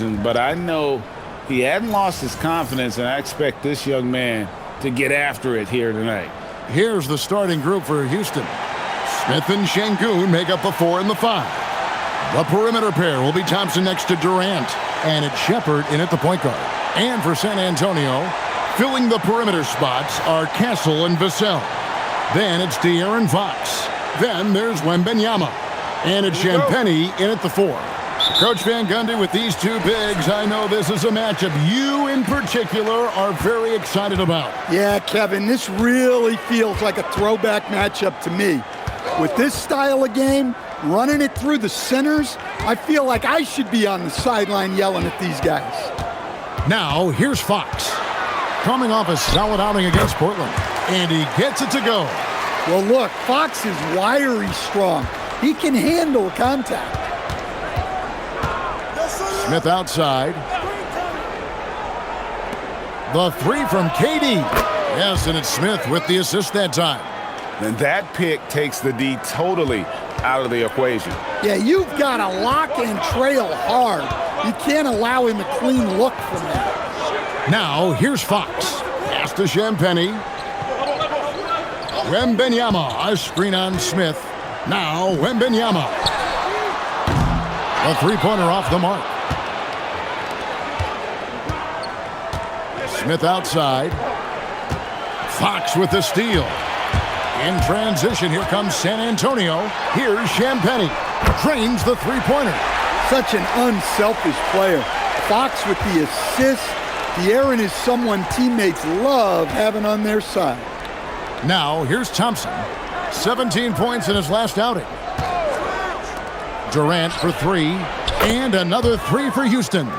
season, but I know he hadn't lost his confidence, and I expect this young man to get after it here tonight. Here's the starting group for Houston. Smith and Şengün make up the 4 and the 5. The perimeter pair will be Thompson next to Durant, and it's Shepherd in at the point guard. And for San Antonio, filling the perimeter spots are Castle and Vassell. Then it's De'Aaron Fox. Then there's Wembanyama. And it's Champagnie in at the 4. Coach Van Gundy, with these two bigs, I know this is a matchup you in particular are very excited about. Yeah, Kevin, this really feels like a throwback matchup to me. With this style of game, running it through the centers, I feel like I should be on the sideline yelling at these guys. Now, here's Fox. Coming off a solid outing against Portland. And he gets it to go. Well, look, Fox is wiry strong. He can handle contact. Smith outside. The 3 from KD. Yes, and it's Smith with the assist that time. And that pick takes the D totally out of the equation. Yeah, you've got to lock and trail hard. You can't allow him a clean look from that. Now, here's Fox. Pass to Champagnie. Wembanyama, a screen on Smith. Now, Wembanyama. A three-pointer off the mark. Smith outside. Fox with the steal. In transition, here comes San Antonio. Here's Champagnie. Drains the three-pointer. Such an unselfish player. Fox with the assist. De'Aaron is someone teammates love having on their side. Now, here's Thompson. 17 points in his last outing. Durant for 3. And another 3 for Houston.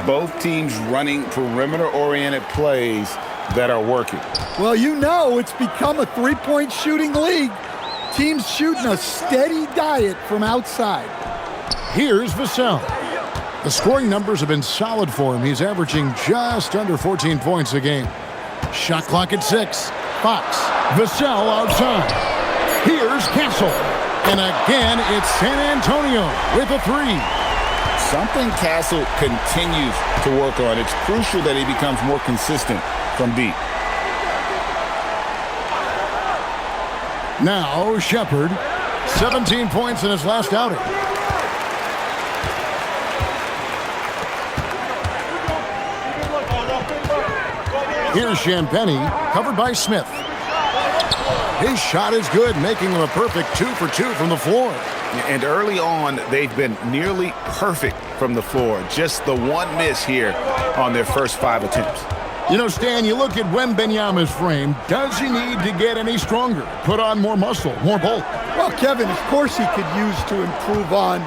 Both teams running perimeter-oriented plays that are working. Well, you know it's become a three-point shooting league. Teams shooting a steady diet from outside. Here's Vassell. The scoring numbers have been solid for him. He's averaging just under 14 points a game. Shot clock at 6. Fox. Vassell outside. Here's Castle. And again, it's San Antonio with a 3. Something Castle continues to work on. It's crucial that he becomes more consistent from deep. Now, Shepherd. 17 points in his last outing. Here's Champagnie, covered by Smith. His shot is good, making him a perfect 2 for 2 from the floor. And early on, they've been nearly perfect from the floor. Just the one miss here on their first 5 attempts. You know, Stan, you look at Wembanyama's frame. Does he need to get any stronger? Put on more muscle, more bulk? Well, Kevin, of course he could use to improve on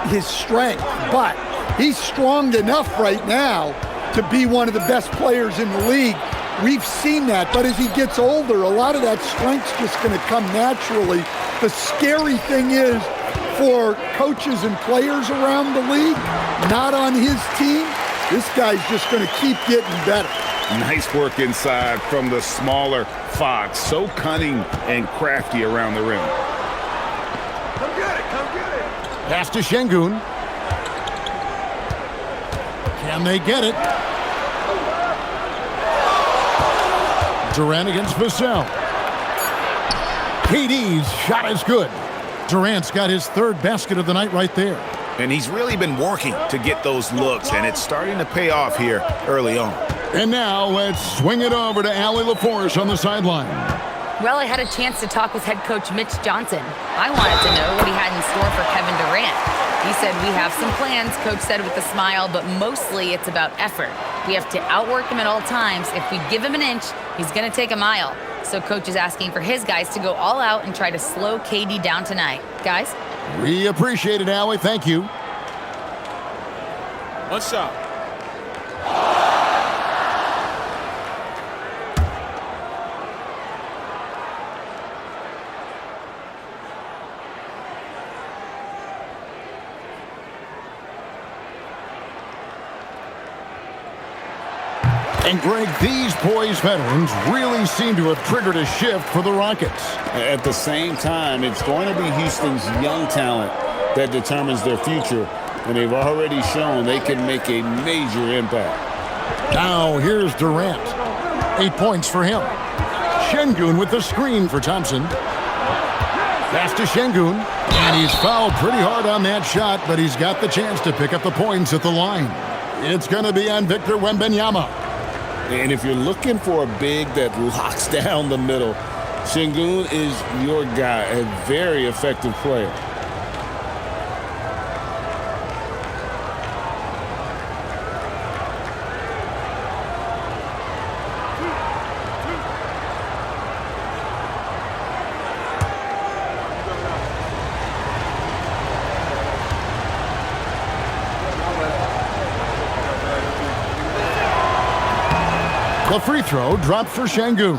his strength, but he's strong enough right now to be one of the best players in the league. We've seen that, but as he gets older, a lot of that strength's just going to come naturally. The scary thing is, for coaches and players around the league, not on his team, this guy's just going to keep getting better. Nice work inside from the smaller Fox. So cunning and crafty around the rim. Come get it, come get it. Pass to Şengün. Can they get it? Durant against Vassell. KD's shot is good. Durant's got his 3rd basket of the night right there. And he's really been working to get those looks, and it's starting to pay off here early on. And now let's swing it over to Allie LaForce on the sideline. Well, I had a chance to talk with head coach Mitch Johnson. I wanted to know what he had in store for Kevin Durant. He said, we have some plans, coach said with a smile, but mostly it's about effort. We have to outwork him at all times. If we give him an inch, he's going to take a mile. So coach is asking for his guys to go all out and try to slow KD down tonight. Guys? We appreciate it, Allie. Thank you. One shot. And Greg, these poised veterans really seem to have triggered a shift for the Rockets. At the same time, it's going to be Houston's young talent that determines their future. and they've already shown they can make a major impact. Now here's Durant. 8 points for him. Şengün with the screen for Thompson. Pass to Şengün, and he's fouled pretty hard on that shot, but he's got the chance to pick up the points at the line. It's going to be on Victor Wembanyama. And if you're looking for a big that locks down the middle, Şengün is your guy, a very effective player. The free throw dropped for Şengün.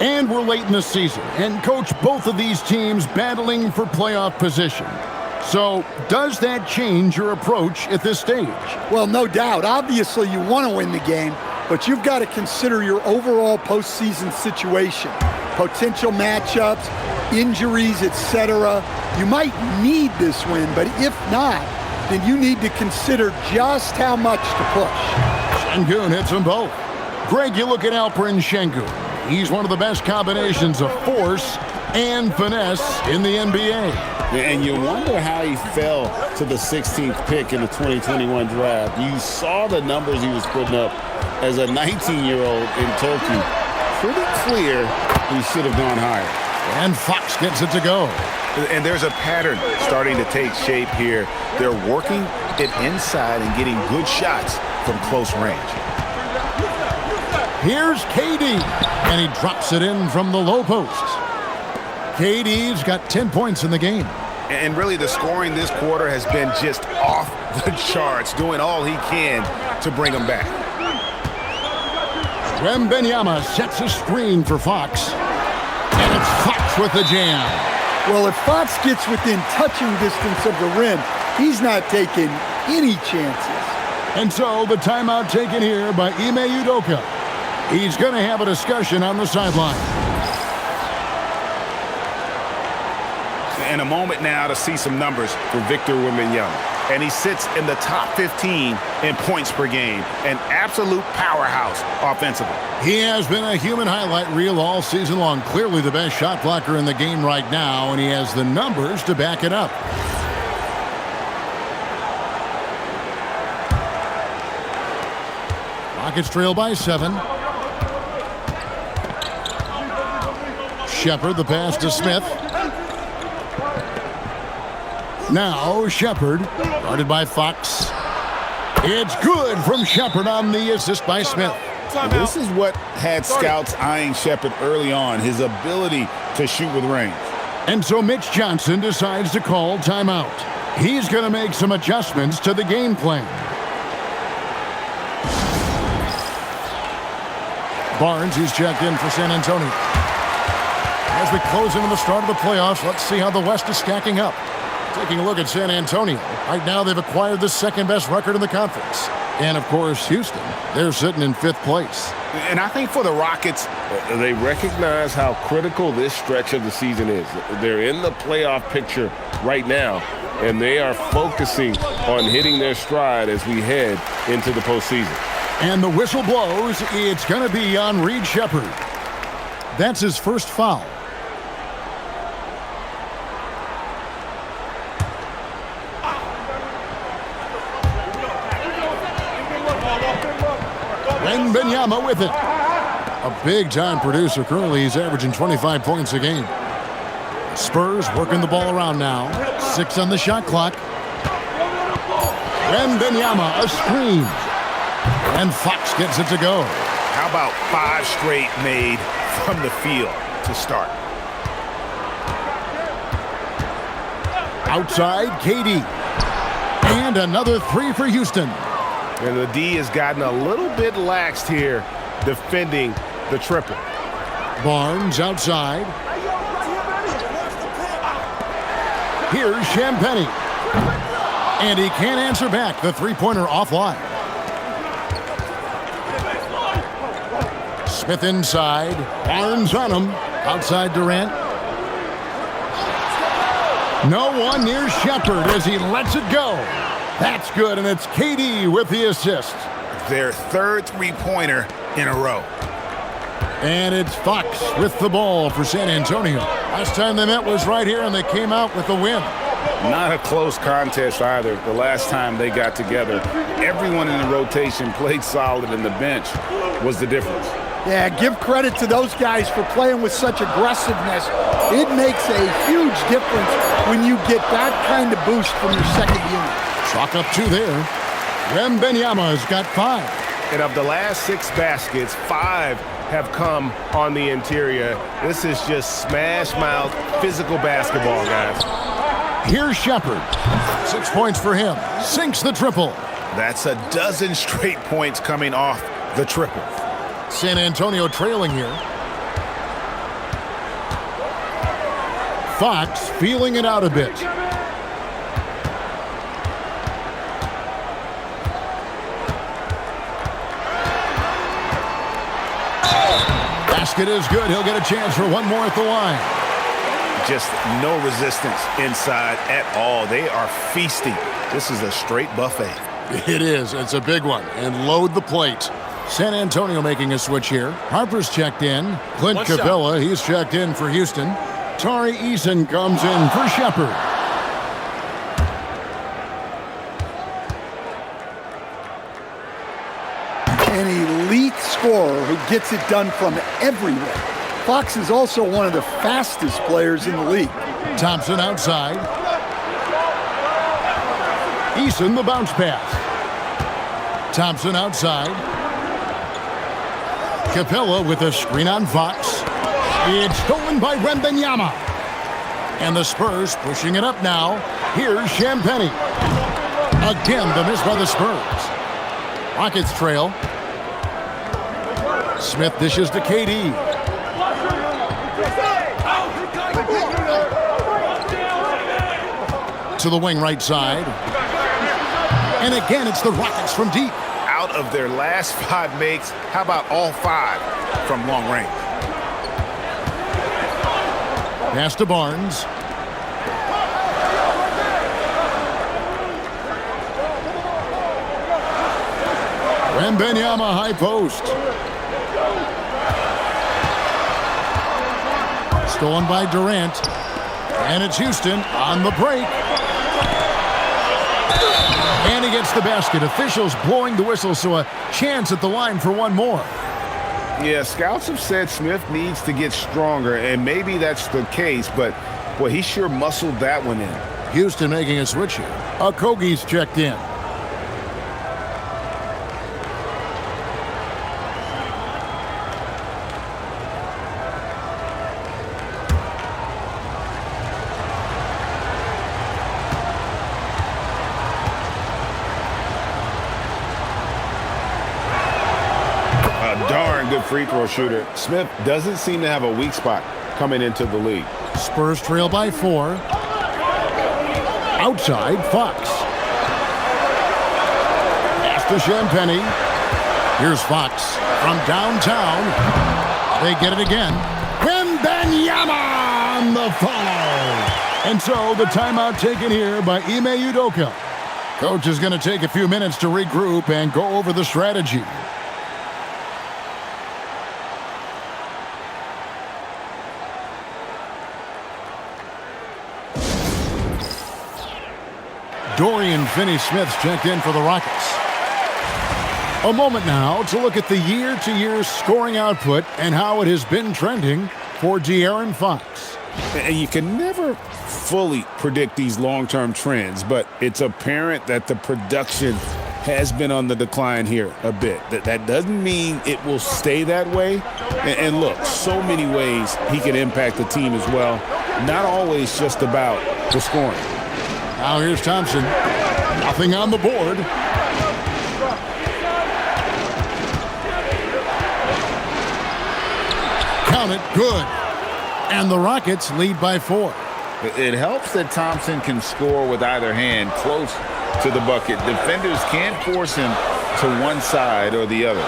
And we're late in the season. And, Coach, both of these teams battling for playoff position. So, does that change your approach at this stage? Well, no doubt. Obviously, you want to win the game, but you've got to consider your overall postseason situation. Potential matchups, injuries, etc. You might need this win, but if not, then you need to consider just how much to push. Şengün hits them both. Greg, you look at Alperen Şengün. He's one of the best combinations of force and finesse in the NBA. And you wonder how he fell to the 16th pick in the 2021 draft. You saw the numbers he was putting up as a 19-year-old in Turkey. Pretty clear he should have gone higher. And Fox gets it to go. And there's a pattern starting to take shape here. They're working it inside and getting good shots from close range. Here's KD, and he drops it in from the low post. KD's got 10 points in the game. And really the scoring this quarter has been just off the charts, doing all he can to bring them back. Wembanyama sets a screen for Fox. And it's Fox with the jam. Well, if Fox gets within touching distance of the rim, he's not taking any chances. And so the timeout taken here by Ime Udoka. He's going to have a discussion on the sideline. And a moment now to see some numbers for Victor Wembanyama. And he sits in the top 15 in points per game. An absolute powerhouse offensively. He has been a human highlight reel all season long. Clearly the best shot blocker in the game right now, and he has the numbers to back it up. Rockets trail by 7. Shepherd, the pass to Smith. Now Shepherd, guarded by Fox. It's good from Shepherd on the assist by Smith. This is what had scouts eyeing Shepherd early on, his ability to shoot with range. And so Mitch Johnson decides to call timeout. He's going to make some adjustments to the game plan. Barnes, he's checked in for San Antonio. As we close into the start of the playoffs, let's see how the West is stacking up. Taking a look at San Antonio. Right now, they've acquired the second-best record in the conference. And, of course, Houston. They're sitting in 5th place. And I think for the Rockets, they recognize how critical this stretch of the season is. They're in the playoff picture right now, and they are focusing on hitting their stride as we head into the postseason. And the whistle blows. It's going to be on Reed Shepherd. That's his first foul. Wembanyama with it. A big-time producer. Currently, he's averaging 25 points a game. Spurs working the ball around now. 6 on the shot clock. Wembanyama, a screen. And Fox gets it to go. How about 5 straight made from the field to start? Outside, KD. And another 3 for Houston. And the D has gotten a little bit laxed here defending the triple. Barnes outside. Here's Champagnie. And he can't answer back. The three-pointer offline. Smith inside. Barnes on him. Outside Durant. No one near Shepherd as he lets it go. That's good, and it's KD with the assist. Their third three-pointer in a row. And it's Fox with the ball for San Antonio. Last time they met was right here, and they came out with a win. Not a close contest either. The last time they got together, everyone in the rotation played solid, and the bench was the difference. Yeah, give credit to those guys for playing with such aggressiveness. It makes a huge difference when you get that kind of boost from your second unit. Chalk up 2 there. Wembanyama's got 5. And of the last 6 baskets, 5 have come on the interior. This is just smash-mouth physical basketball, guys. Here's Shepherd. 6 points for him. Sinks the triple. That's a dozen straight points coming off the triple. San Antonio trailing here. Fox feeling it out a bit. Basket is good. He'll get a chance for one more at the line. Just no resistance inside at all. They are feasting. This is a straight buffet. It is. It's a big one. And load the plate. San Antonio making a switch here. Harper's checked in. Clint Capella, he's checked in for Houston. Tari Eason comes in for Shepherd. An elite scorer who gets it done from everywhere. Fox is also one of the fastest players in the league. Thompson outside. Eason the bounce pass. Thompson outside. Capella with a screen on Fox. It's stolen by Wembanyama. And the Spurs pushing it up now. Here's Champagnie. Again, the miss by the Spurs. Rockets trail. Smith dishes to KD. To the wing right side. And again, it's the Rockets from deep. Out of their last 5 makes, how about all 5 from long range? Pass to Barnes. Wembanyama high post. Stolen by Durant. And it's Houston on the break. And he gets the basket. Officials blowing the whistle, so a chance at the line for one more. Yeah, scouts have said Smith needs to get stronger, and maybe that's the case, but, boy, he sure muscled that one in. Houston making a switch here. Okogie's checked in. Good free throw shooter. Smith doesn't seem to have a weak spot coming into the league. Spurs trail by 4. Outside, Fox. Pass to Champagnie. Here's Fox from downtown. They get it again. Wembanyama on the follow. And so the timeout taken here by Ime Udoka. Coach is going to take a few minutes to regroup and go over the strategy. Dorian Finney-Smith's checked in for the Rockets. A moment now to look at the year-to-year scoring output and how it has been trending for De'Aaron Fox. And you can never fully predict these long-term trends, but it's apparent that the production has been on the decline here a bit. That doesn't mean it will stay that way. And look, so many ways he can impact the team as well. Not always just about the scoring. Now here's Thompson. Nothing on the board. Count it. Good. And the Rockets lead by 4. It helps that Thompson can score with either hand close to the bucket. Defenders can't force him to one side or the other.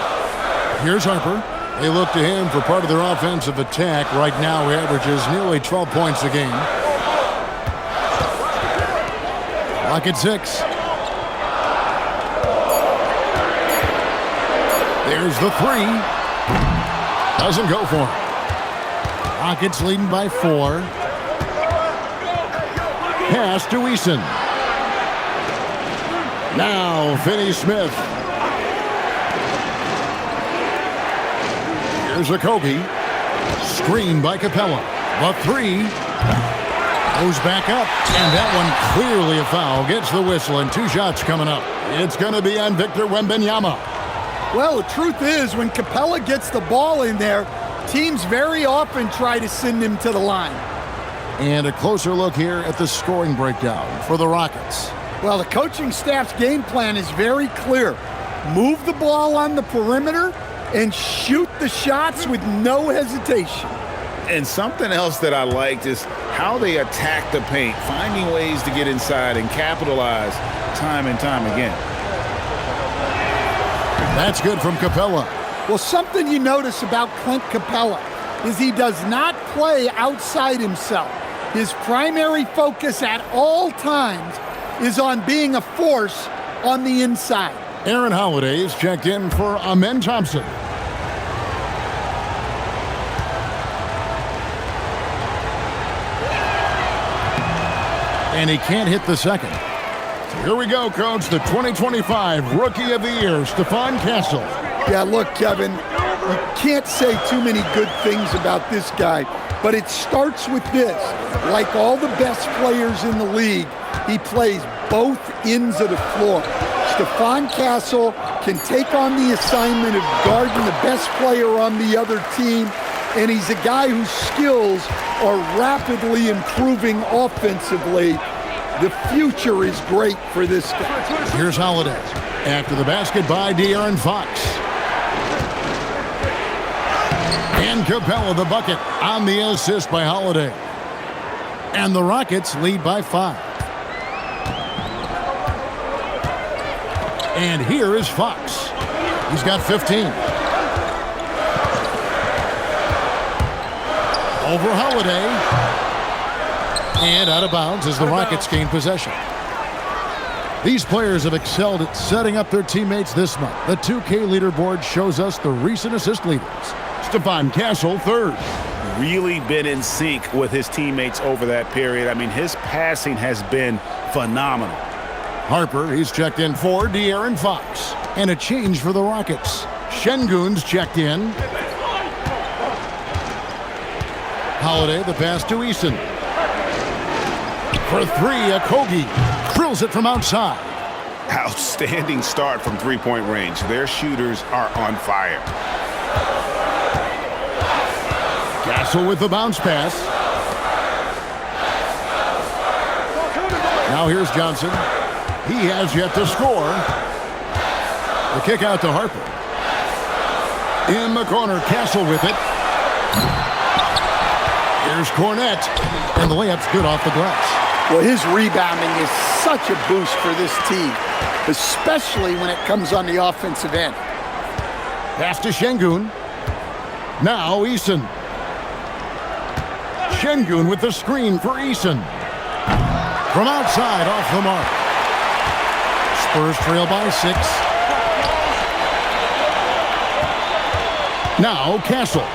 Here's Harper. They look to him for part of their offensive attack. Right now, he averages nearly 12 points a game. Rocket 6. Here's the three. Doesn't go for it. Rockets leading by 4. Pass to Eason. Now Finney-Smith. Here's a Kobe. Screen by Capella. The three goes back up. And that one clearly a foul. Gets the whistle and 2 shots coming up. It's going to be on Victor Wembanyama. Well, the truth is, when Capella gets the ball in there, teams very often try to send him to the line. And a closer look here at the scoring breakdown for the Rockets. Well, the coaching staff's game plan is very clear. Move the ball on the perimeter and shoot the shots with no hesitation. And something else that I liked is how they attack the paint, finding ways to get inside and capitalize time and time again. That's good from Capella. Well, something you notice about Clint Capella is he does not play outside himself. His primary focus at all times is on being a force on the inside. Aaron Holiday is checked in for Amen Thompson. And he can't hit the second. So here we go, Coach. The 2025 Rookie of the Year, Stephon Castle. Yeah, look, Kevin, you can't say too many good things about this guy, but it starts with this. Like all the best players in the league, he plays both ends of the floor. Stephon Castle can take on the assignment of guarding the best player on the other team, and he's a guy whose skills are rapidly improving offensively. The future is great for this guy. Here's Holiday. After the basket by De'Aaron Fox. And Capella the bucket on the assist by Holiday. And the Rockets lead by 5. And here is Fox. He's got 15. Over Holiday. And out of bounds as the Rockets gain possession. These players have excelled at setting up their teammates this month. The 2K leaderboard shows us the recent assist leaders. Stephon Castle, 3rd. Really been in sync with his teammates over that period. I mean, his passing has been phenomenal. Harper, he's checked in for De'Aaron Fox. And a change for the Rockets. Şengün's checked in. Holiday, the pass to Eason. For 3, Okogie drills it from outside. Outstanding start from three-point range. Their shooters are on fire. Castle with the bounce pass. Now here's Johnson. He has yet to score. The kick out to Harper. In the corner, Castle with it. Here's Cornette. And the layup's good off the glass. Well, his rebounding is such a boost for this team, especially when it comes on the offensive end. Pass to Şengün. Now Eason. Şengün with the screen for Eason. From outside, off the mark. Spurs trail by 6. Now Castle.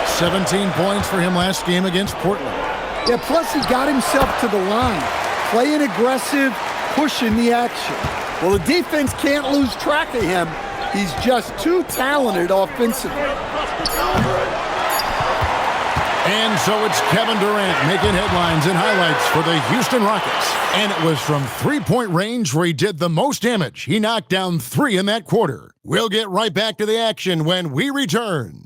17 points for him last game against Portland. Yeah, plus he got himself to the line, playing aggressive, pushing the action. Well, the defense can't lose track of him. He's just too talented offensively. And so it's Kevin Durant making headlines and highlights for the Houston Rockets. And it was from three-point range where he did the most damage. He knocked down 3 in that quarter. We'll get right back to the action when we return.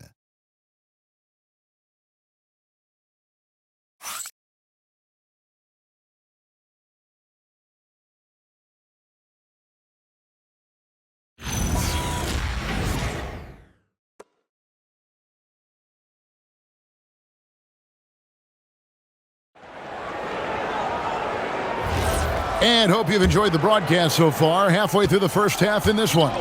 And hope you've enjoyed the broadcast so far. Halfway through the first half in this one.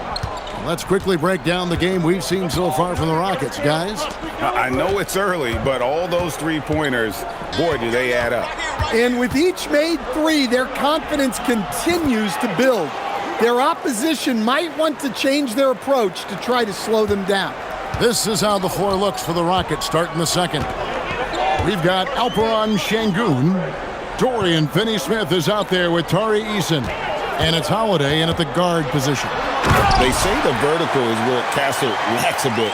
Let's quickly break down the game we've seen so far from the Rockets, guys. I know it's early, but all those three-pointers, boy, do they add up. And with each made 3, their confidence continues to build. their opposition might want to change their approach to try to slow them down. This is how the floor looks for the Rockets starting the second. We've got Alperen Şengün. Dorian Finney-Smith is out there with Tari Eason. And it's Holiday in at the guard position. They say the vertical is where Castle lacks a bit.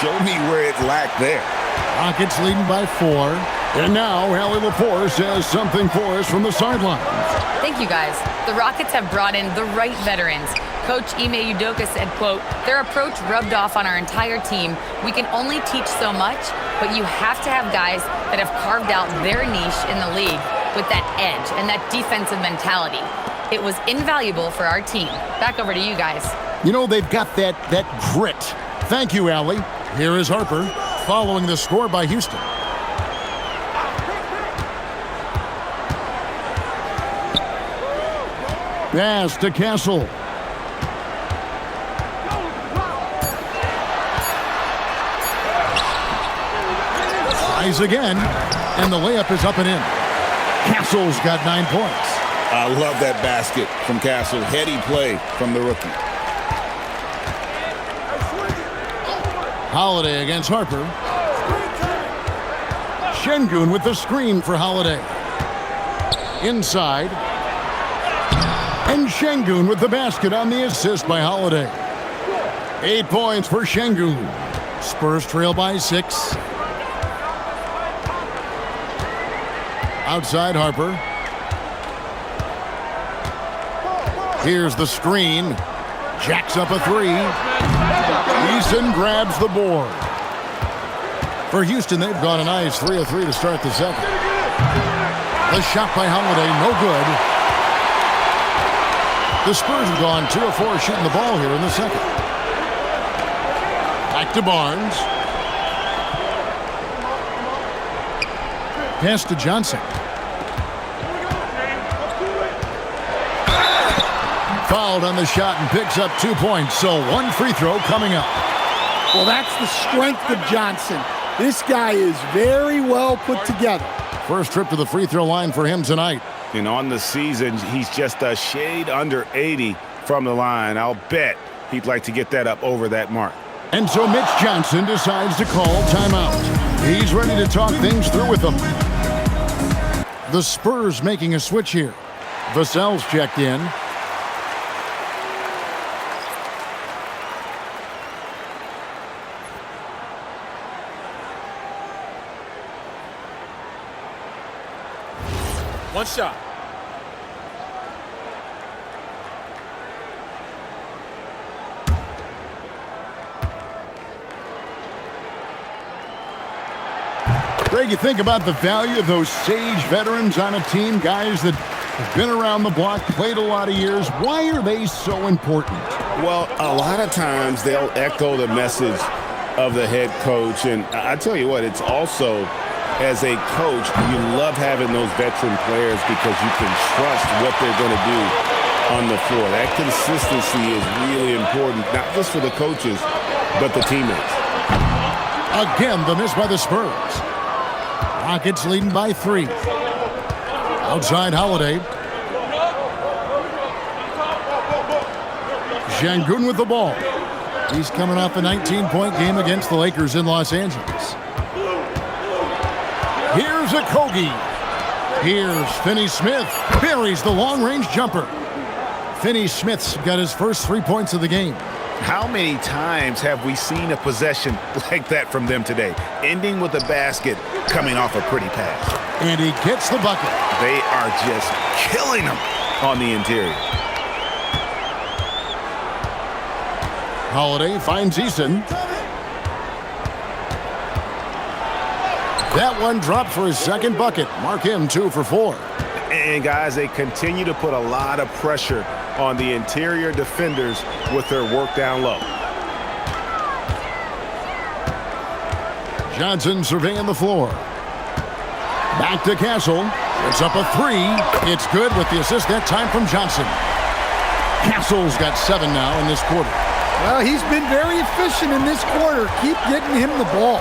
Show me where it lacked there. Rockets leading by 4. And now Allie Lepore says something for us from the sideline. Thank you, guys. The Rockets have brought in the right veterans. Coach Ime Udoka said, quote, their approach rubbed off on our entire team. We can only teach so much, but you have to have guys that have carved out their niche in the league with that edge and that defensive mentality. It was invaluable for our team. Back over to you guys. You know, they've got that grit. Thank you, Allie. Here is Harper following the score by Houston. Pass to Castle. Tries again, and the layup is up and in. Castle's got 9 points. I love that basket from Castle. Heady play from the rookie. Holiday against Harper. Şengün with the screen for Holiday. Inside. And Şengün with the basket on the assist by Holiday. 8 points for Şengün. Spurs trail by 6. Outside Harper. Here's the screen. Jacks up a 3. Eason grabs the board. For Houston, they've gone a nice 3 of 3 to start the second. The shot by Holiday, no good. The Spurs have gone 2 of 4 shooting the ball here in the second. Back to Barnes. Pass to Johnson. Fouled on the shot and picks up 2 points. So 1 free throw coming up. Well, that's the strength of Johnson. This guy is very well put together. First trip to the free throw line for him tonight. And on the season, he's just a shade under 80 from the line. I'll bet he'd like to get that up over that mark. And so Mitch Johnson decides to call timeout. He's ready to talk things through with them. The Spurs making a switch here. Vassell's checked in. One shot. Greg, you think about the value of those sage veterans on a team, guys that have been around the block, played a lot of years. Why are they so important? Well, a lot of times they'll echo the message of the head coach. And I tell you what, it's also, as a coach, you love having those veteran players because you can trust what they're going to do on the floor. That consistency is really important, not just for the coaches, but the teammates. Again, the miss by the Spurs. Rockets leading by 3. Outside Holiday. Şengün with the ball. He's coming off a 19-point game against the Lakers in Los Angeles. Here's a Kogi. Here's Finney-Smith. Buries the long-range jumper. Finney-Smith's got his first 3 points of the game. How many times have we seen a possession like that from them today? Ending with a basket, coming off a pretty pass. And he gets the bucket. They are just killing them on the interior. Holiday finds Eason. That one dropped for his second bucket. Mark him 2 for 4. And guys, they continue to put a lot of pressure on the interior defenders with their work down low. Johnson surveying the floor. Back to Castle. It's up a 3. It's good with the assist that time from Johnson. Castle's got 7 now in this quarter. Well, he's been very efficient in this quarter. Keep getting him the ball.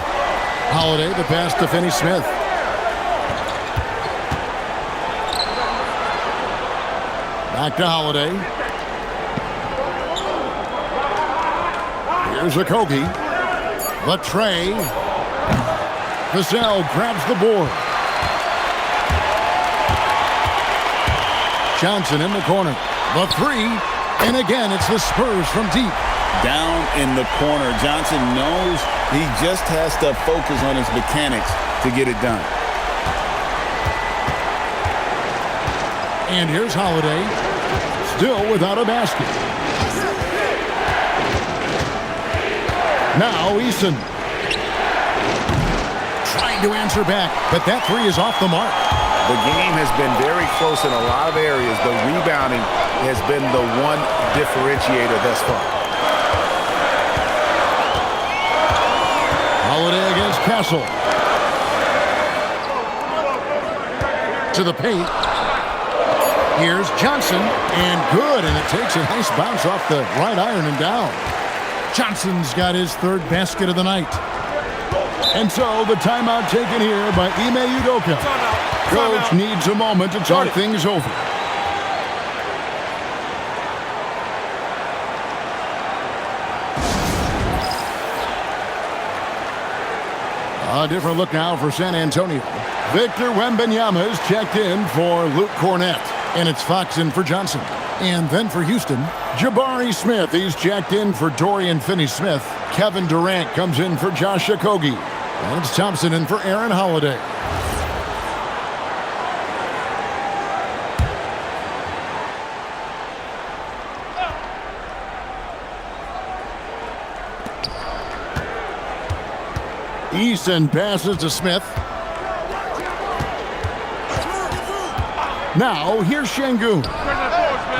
Holiday, the pass to Finney-Smith. Back to Holiday. Here's a Kobe. The tray. Vassell grabs the board. Johnson in the corner. The three. And again, it's the Spurs from deep. Down in the corner. Johnson knows he just has to focus on his mechanics to get it done. And here's Holiday. Still without a basket. Now Eason. Trying to answer back, but that three is off the mark. The game has been very close in a lot of areas, but rebounding has been the one differentiator thus far. Holiday against Castle. To the paint. Here's Johnson, and good, and it takes a nice bounce off the right iron and down. Johnson's got his third basket of the night. And so the timeout taken here by Ime Udoka. Coach needs a moment to talk things over. A different look now for San Antonio. Victor Wembanyama is checked in for Luke Cornett. And it's Fox in for Johnson. And then for Houston, Jabari Smith. He's checked in for Dorian Finney-Smith. Kevin Durant comes in for Josh Okogie. And it's Thompson in for Aaron Holiday. Eason passes to Smith. Now, here's Şengün.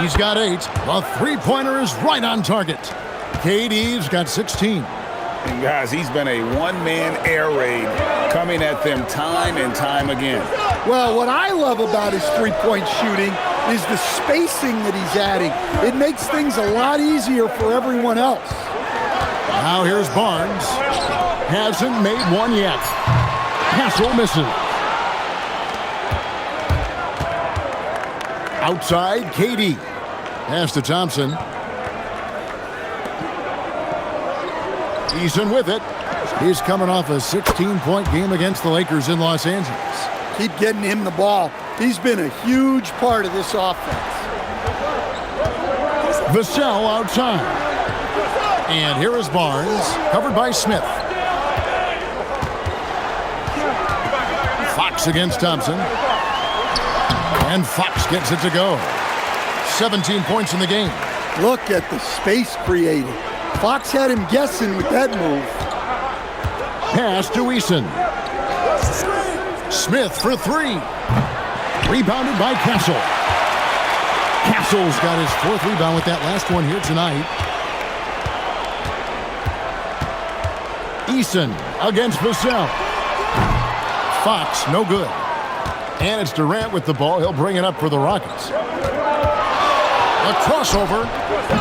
He's got 8. The three-pointer is right on target. KD's got 16. And guys, he's been a one-man air raid coming at them time and time again. Well, what I love about his three-point shooting is the spacing that he's adding. It makes things a lot easier for everyone else. Now here's Barnes. Hasn't made one yet. Castle misses. Outside, KD. Pass to Thompson. Eason with it. He's coming off a 16-point game against the Lakers in Los Angeles. Keep getting him the ball. He's been a huge part of this offense. Vassell outside. And here is Barnes, covered by Smith. Fox against Thompson. And Fox gets it to go. 17 points in the game. Look at the space created. Fox had him guessing with that move. Pass to Eason. Smith for 3. Rebounded by Castle. Castle's got his 4th rebound with that last one here tonight. Eason against Vassell. Fox, no good. And it's Durant with the ball. He'll bring it up for the Rockets. A crossover.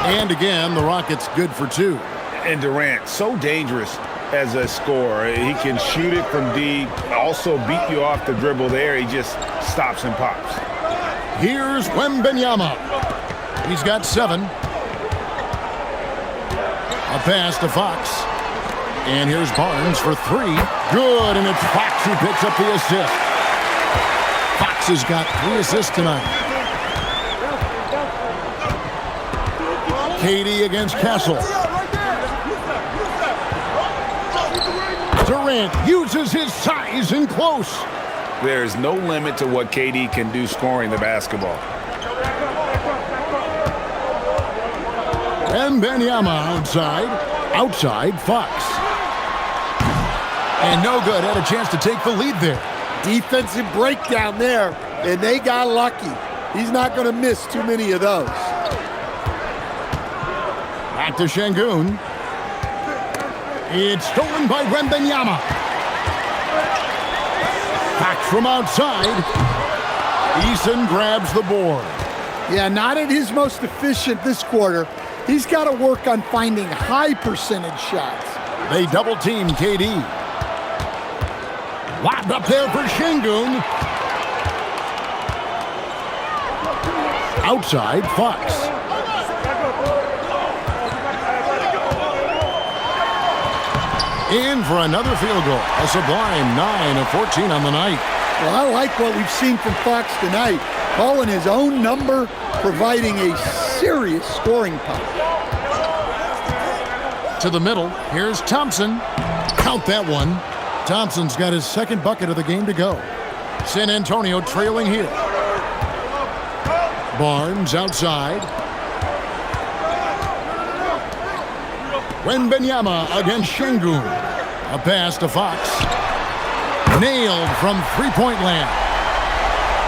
And again, the Rockets good for 2. And Durant, so dangerous as a scorer. He can shoot it from deep, also beat you off the dribble there. He just stops and pops. Here's Wembanyama. He's got 7. A pass to Fox. And here's Barnes for 3. Good, and it's Fox who picks up the assist. Fox has got 3 assists tonight. KD against Castle. Durant uses his size in close. There's no limit to what KD can do scoring the basketball. Wembanyama outside. Outside, Fox. And no good. Had a chance to take the lead there. Defensive breakdown there, and they got lucky. He's not going to miss too many of those. Back to Şengün. It's stolen by Wembanyama. Fox from outside. Eason grabs the board. Yeah, not at his most efficient this quarter. He's got to work on finding high percentage shots. They double team KD. Lobbed up there for Şengün. Outside, Fox. In for another field goal. A sublime 9 of 14 on the night. Well, I like what we've seen from Fox tonight. Calling his own number, providing a serious scoring power. To the middle. Here's Thompson. Count that one. Thompson's got his second bucket of the game to go. San Antonio trailing here. Barnes outside. Wembanyama against Şengün. A pass to Fox. Nailed from three-point land.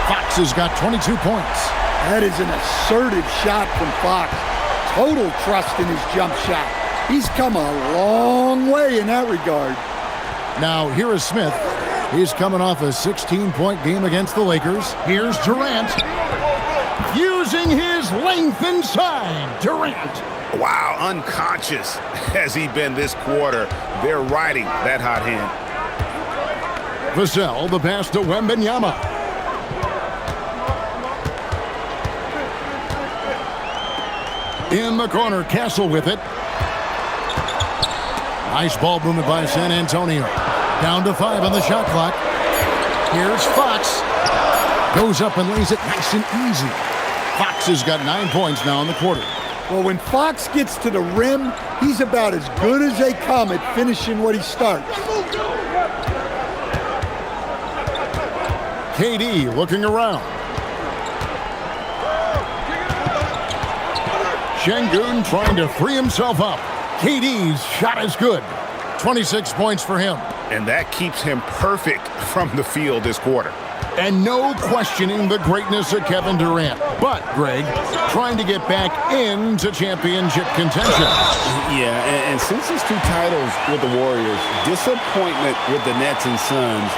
Fox has got 22 points. That is an assertive shot from Fox. Total trust in his jump shot. He's come a long way in that regard. Now, here is Smith. He's coming off a 16-point game against the Lakers. Here's Durant. Using his length inside. Durant. Wow, unconscious has he been this quarter. They're riding that hot hand. Vassell, the pass to Wembanyama. In the corner, Castle with it. Nice ball movement by San Antonio. Down to 5 on the shot clock. Here's Fox. Goes up and lays it nice and easy. Fox has got 9 points now in the quarter. Well, when Fox gets to the rim, he's about as good as they come at finishing what he starts. KD looking around. Şengün trying to free himself up. KD's shot is good. 26 points for him. And that keeps him perfect from the field this quarter. And no questioning the greatness of Kevin Durant. But, Greg, trying to get back into championship contention. Yeah, and since his 2 titles with the Warriors, disappointment with the Nets and Suns,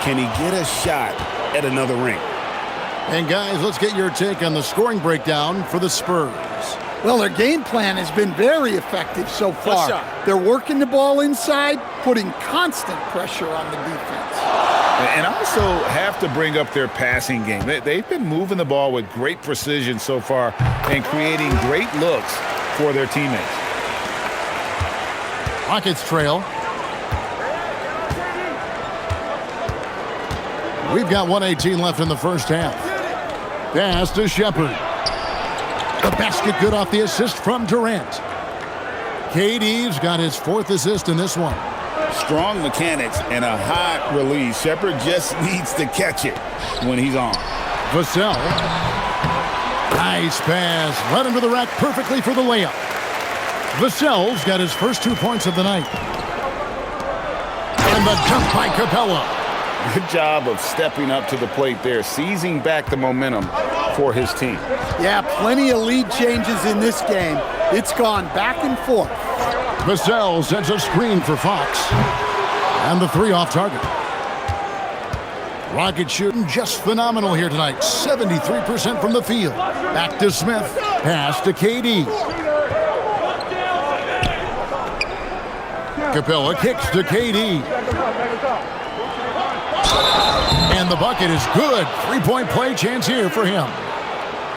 can he get a shot at another ring? And, guys, let's get your take on the scoring breakdown for the Spurs. Well, their game plan has been very effective so far. They're working the ball inside, putting constant pressure on the defense. And also have to bring up their passing game. They've been moving the ball with great precision so far and creating great looks for their teammates. Rockets trail. We've got 1:18 left in the first half. Pass to Shepherd. The basket good off the assist from Durant. KD's got his 4th assist in this one. Strong mechanics and a high release. Shepherd just needs to catch it when he's on. Vassell. Nice pass. Right under the rack perfectly for the layup. Vassell's got his first 2 points of the night. And the jump by Capella. Good job of stepping up to the plate there, seizing back the momentum for his team. Yeah, plenty of lead changes in this game. It's gone back and forth. Vassell sends a screen for Fox. And the 3 off target. Rocket shooting just phenomenal here tonight. 73% from the field. Back to Smith. Pass to KD. Capella kicks to KD. And the bucket is good. 3-point play chance here for him.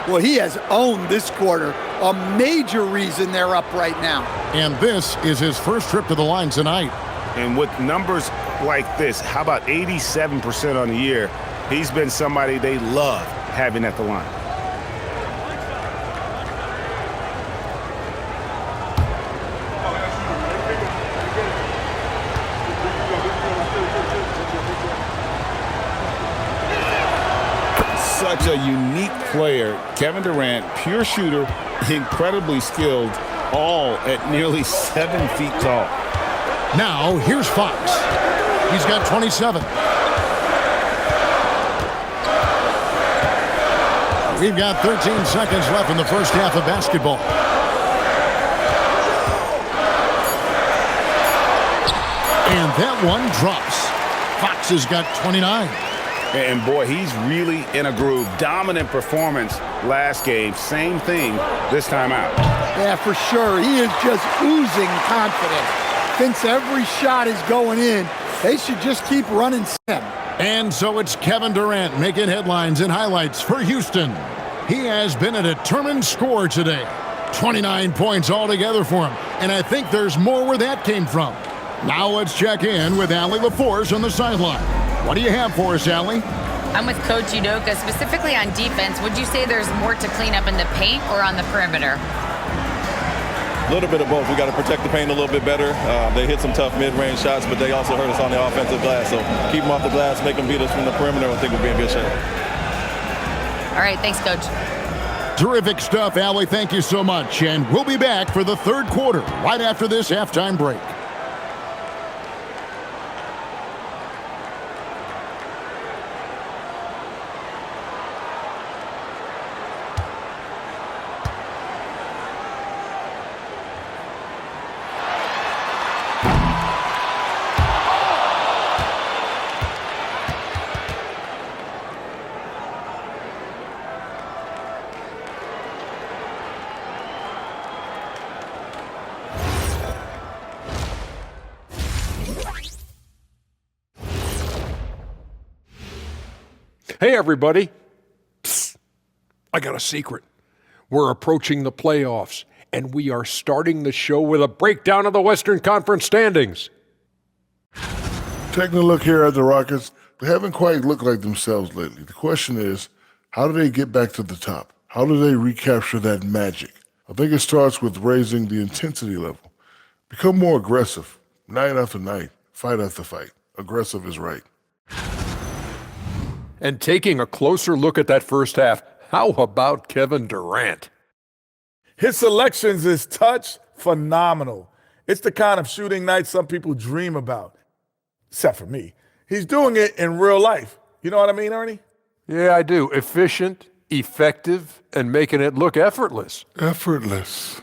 Well, he has owned this quarter. A major reason they're up right now. And this is his first trip to the line tonight. And with numbers like this, how about 87% on the year? He's been somebody they love having at the line. Such a unique player. Kevin Durant, pure shooter, incredibly skilled, all at nearly 7 feet tall. Now, here's Fox. He's got 27. We've got 13 seconds left in the first half of basketball. And that one drops. Fox has got 29. And boy, he's really in a groove. Dominant performance last game. Same thing this time out. Yeah, for sure. He is just oozing confidence. Thinks every shot is going in. They should just keep running him. And so it's Kevin Durant making headlines and highlights for Houston. He has been a determined scorer today. 29 points altogether for him. And I think there's more where that came from. Now let's check in with Allie LaForce on the sideline. What do you have for us, Allie? I'm with Coach Udoka. Specifically on defense, would you say there's more to clean up in the paint or on the perimeter? A little bit of both. We got to protect the paint a little bit better. They hit some tough mid-range shots, but they also hurt us on the offensive glass. So keep them off the glass, make them beat us from the perimeter. I think we'll be in good shape. All right, thanks, Coach. Terrific stuff, Allie. Thank you so much. And we'll be back for the third quarter right after this halftime break. Hey, everybody. Psst. I got a secret. We're approaching the playoffs, and we are starting the show with a breakdown of the Western Conference standings. Taking a look here at the Rockets, they haven't quite looked like themselves lately. The question is, how do they get back to the top? How do they recapture that magic? I think it starts with raising the intensity level. Become more aggressive, night after night, fight after fight. Aggressive is right. And taking a closer look at that first half, how about Kevin Durant? His selections is touch phenomenal. It's the kind of shooting night some people dream about, except for me. He's doing it in real life. You know what I mean, Ernie? Yeah, I do. Efficient, effective, and making it look effortless. Effortless.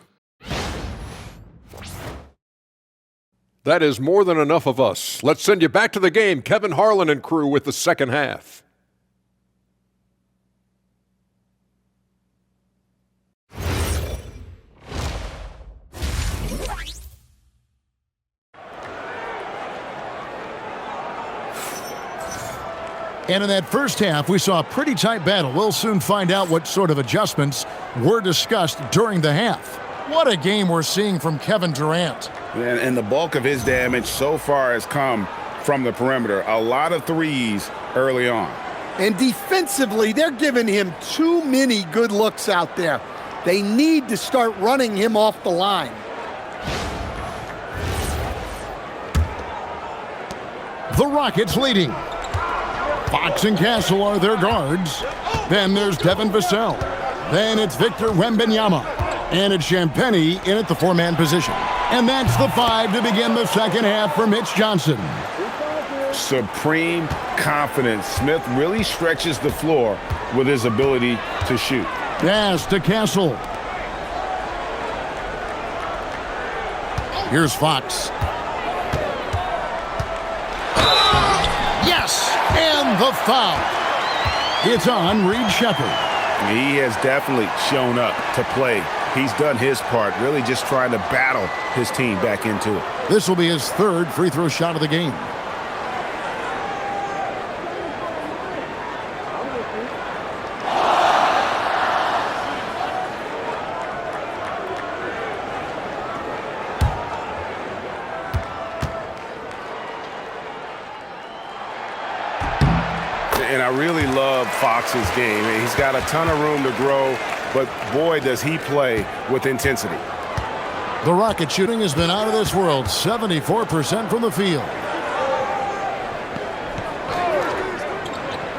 That is more than enough of us. Let's send you back to the game. Kevin Harlan and crew with the second half. And in that first half, we saw a pretty tight battle. We'll soon find out what sort of adjustments were discussed during the half. What a game we're seeing from Kevin Durant. And the bulk of his damage so far has come from the perimeter. A lot of threes early on. And defensively, they're giving him too many good looks out there. They need to start running him off the line. The Rockets leading. Fox and Castle are their guards. Then there's Devin Vassell. Then it's Victor Wembanyama. And it's Champagnie in at the four-man position. And that's the five to begin the second half for Mitch Johnson. Supreme confidence. Smith really stretches the floor with his ability to shoot. Pass to Castle. Here's Fox. Yes! And the foul. It's on Reed Shepherd. He has definitely shown up to play. He's done his part, really just trying to battle his team back into it. This will be his third free throw shot of the game. And I really love Fox's game. He's got a ton of room to grow, but boy, does he play with intensity. The Rocket shooting has been out of this world, 74% from the field.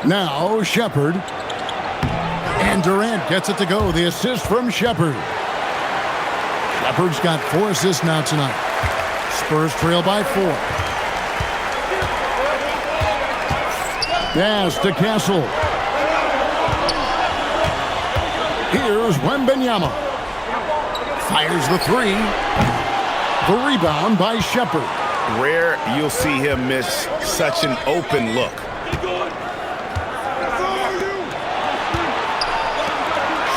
Now Shepherd. And Durant gets it to go. The assist from Shepherd. Shepherd's got 4 assists now tonight. Spurs trail by 4. Pass to Castle. Here's Wembanyama. Fires the 3. The rebound by Shepherd. Rare you'll see him miss such an open look.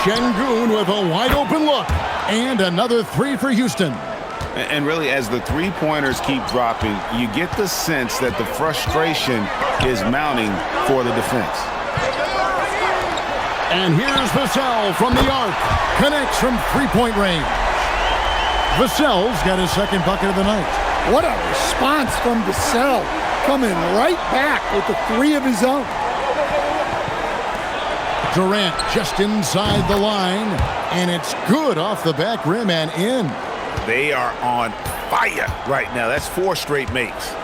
Şengün with a wide open look. And another 3 for Houston. And really, as the three-pointers keep dropping, you get the sense that the frustration is mounting for the defense. And here's Vassell from the arc. Connects from three-point range. Vassell's got his second bucket of the night. What a response from Vassell, coming right back with the 3 of his own. Durant just inside the line, and it's good off the back rim and in. They are on fire right now. That's 4 straight makes.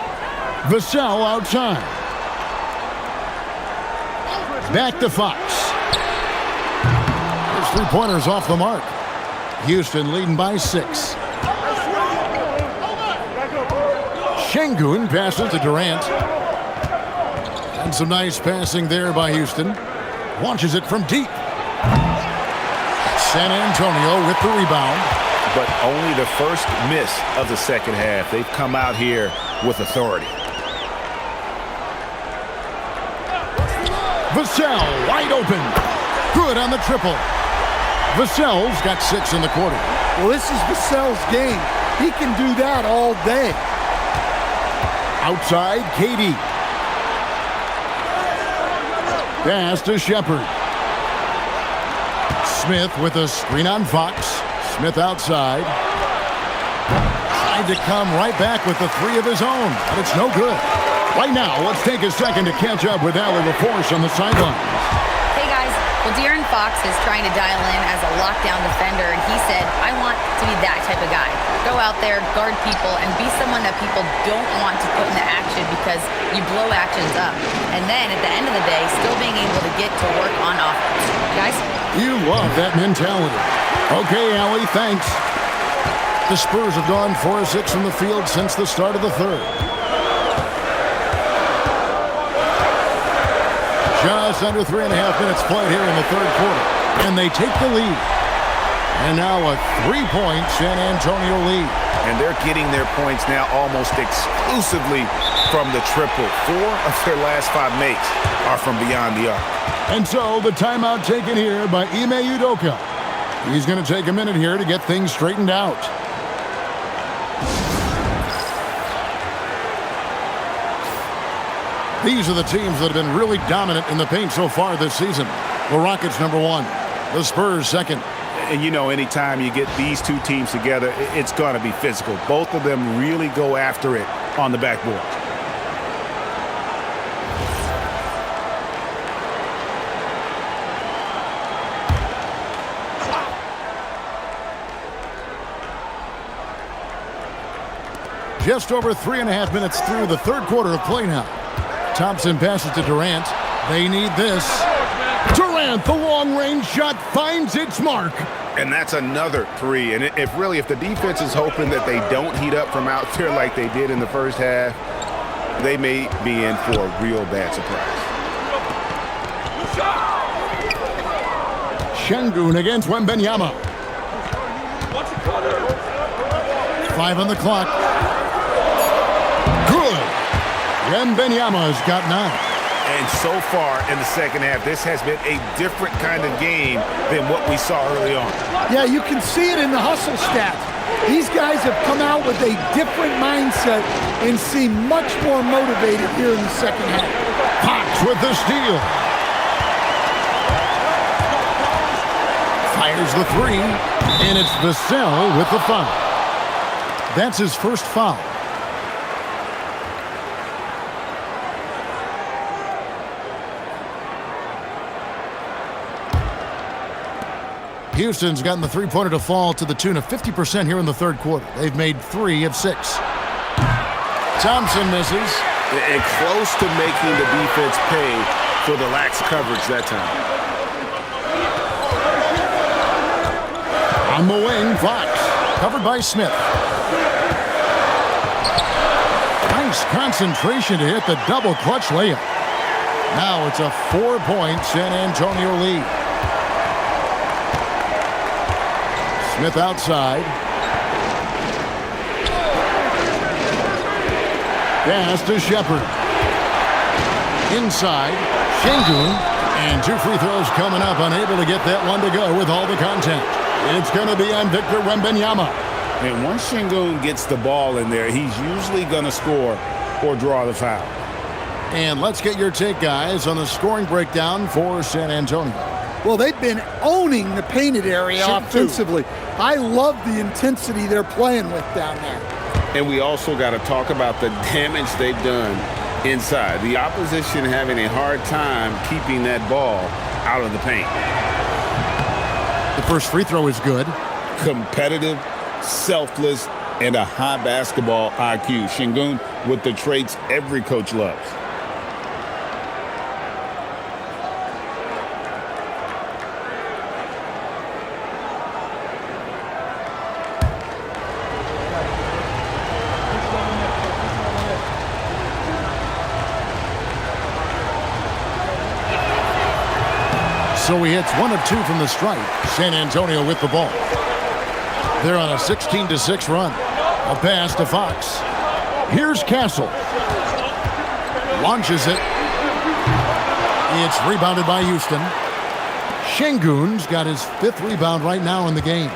Vassell outside. Back to Fox. His 3-pointers off the mark. Houston leading by 6. Şengün passes to Durant. And some nice passing there by Houston. Launches it from deep. San Antonio with the rebound. But only the first miss of the second half. They've come out here with authority. Vassell wide open. Good on the triple. Vassell's got 6 in the quarter. Well, this is Vassell's game. He can do that all day. Outside, KD. Pass to Shepherd. Smith with a screen on Fox. Smith outside. Tried to come right back with the 3 of his own, but it's no good. Right now, let's take a second to catch up with Allie LaForce on the sideline. Hey guys, well, De'Aaron Fox is trying to dial in as a lockdown defender, and he said, I want to be that type of guy. Go out there, guard people, and be someone that people don't want to put into action because you blow actions up. And then at the end of the day, still being able to get to work on offense. Guys? You love that mentality. Okay, Allie, thanks. The Spurs have gone 4 of 6 from the field since the start of the third. Just under 3.5 minutes played here in the third quarter. And they take the lead. And now a 3-point San Antonio lead. And they're getting their points now almost exclusively from the triple. 4 of their last 5 makes are from beyond the arc. And so the timeout taken here by Ime Udoka. He's going to take a minute here to get things straightened out. These are the teams that have been really dominant in the paint so far this season. The Rockets number 1, the Spurs second. And you know, anytime you get these 2 teams together, it's going to be physical. Both of them really go after it on the backboard. Just over 3.5 minutes through the third quarter of play now. Thompson passes to Durant. They need this. Durant, the long-range shot, finds its mark. And that's another 3. And if the defense is hoping that they don't heat up from out there like they did in the first half, they may be in for a real bad surprise. Şengün against Wembanyama. 5 on the clock. Good. Wembanyama's got 9. And so far in the second half, this has been a different kind of game than what we saw early on. Yeah, you can see it in the hustle stats. These guys have come out with a different mindset and seem much more motivated here in the second half. Fox with the steal. Fires the 3, and it's Vassell with the foul. That's his first foul. Houston's gotten the 3-pointer to fall to the tune of 50% here in the third quarter. They've made 3 of 6. Thompson misses. And close to making the defense pay for the lax coverage that time. On the wing, Fox. Covered by Smith. Nice concentration to hit the double clutch layup. Now it's a 4-point San Antonio lead. Smith outside. Pass to Shepherd. Inside, Şengün. And 2 free throws coming up, unable to get that one to go with all the contact. It's going to be on Victor Wembanyama. And once Şengün gets the ball in there, he's usually going to score or draw the foul. And let's get your take, guys, on the scoring breakdown for San Antonio. Well, they've been owning the painted area offensively. I love the intensity they're playing with down there. And we also got to talk about the damage they've done inside. The opposition having a hard time keeping that ball out of the paint. The first free throw is good. Competitive, selfless, and a high basketball IQ. Şengün with the traits every coach loves. So he hits 1 of 2 from the stripe. San Antonio with the ball. They're on a 16-6 run. A pass to Fox. Here's Castle. Launches it. It's rebounded by Houston. Şengün's got his 5th rebound right now in the game.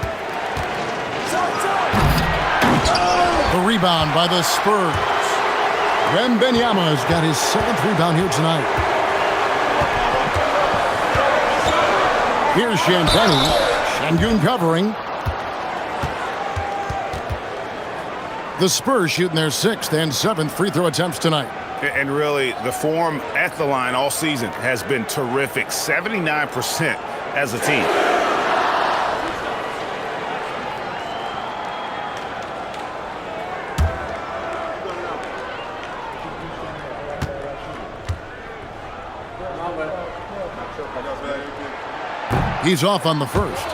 The rebound by the Spurs. Wembanyama's got his 7th rebound here tonight. Here's Champagny. Şengün covering. The Spurs shooting their 6th and 7th free throw attempts tonight. And really, the form at the line all season has been terrific. 79% as a team. He's off on the first.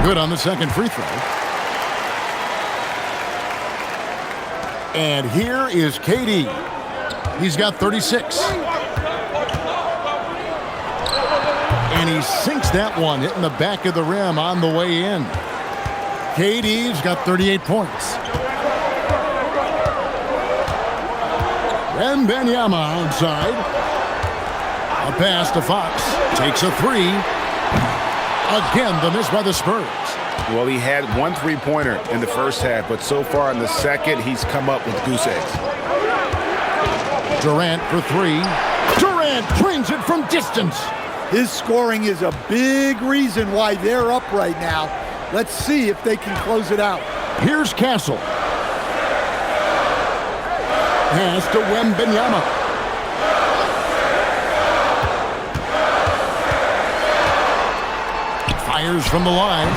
Good on the second free throw. And here is KD. He's got 36. And he sinks that one, hitting the back of the rim on the way in. KD's got 38 points. Wembanyama outside. A pass to Fox. Takes a 3. Again, the miss by the Spurs. Well, he had 1 3-pointer in the first half, but so far in the second, he's come up with goose eggs. Durant for 3. Durant drains it from distance. His scoring is a big reason why they're up right now. Let's see if they can close it out. Here's Castle. Pass to Wembanyama. Fires from the line.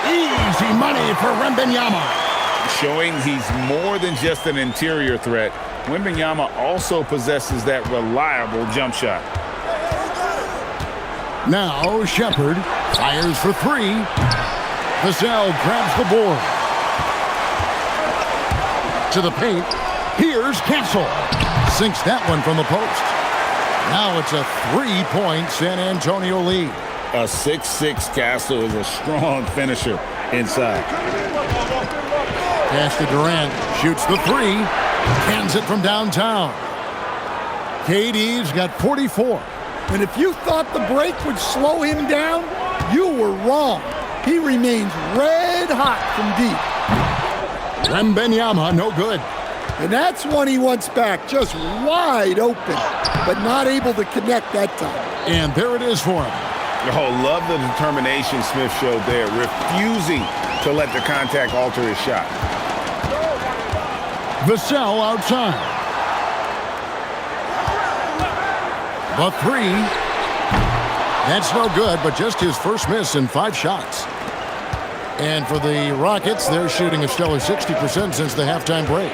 Easy money for Wembanyama. Showing he's more than just an interior threat. Wembanyama also possesses that reliable jump shot. Now Shepard fires for 3. Vassell grabs the board. To the paint. Here's Castle. Sinks that one from the post. Now it's a 3-point San Antonio lead. A 6'6" Castle is a strong finisher inside. Pass to Durant. Shoots the 3. Cans it from downtown. KD's got 44. And if you thought the break would slow him down, you were wrong. He remains red hot from deep. Wembanyama, no good. And that's one he wants back, just wide open, but not able to connect that time. And there it is for him. Oh, love the determination Smith showed there, refusing to let the contact alter his shot. Vassell outside. The 3. That's no good, but just his first miss in 5 shots. And for the Rockets, they're shooting a stellar 60% since the halftime break.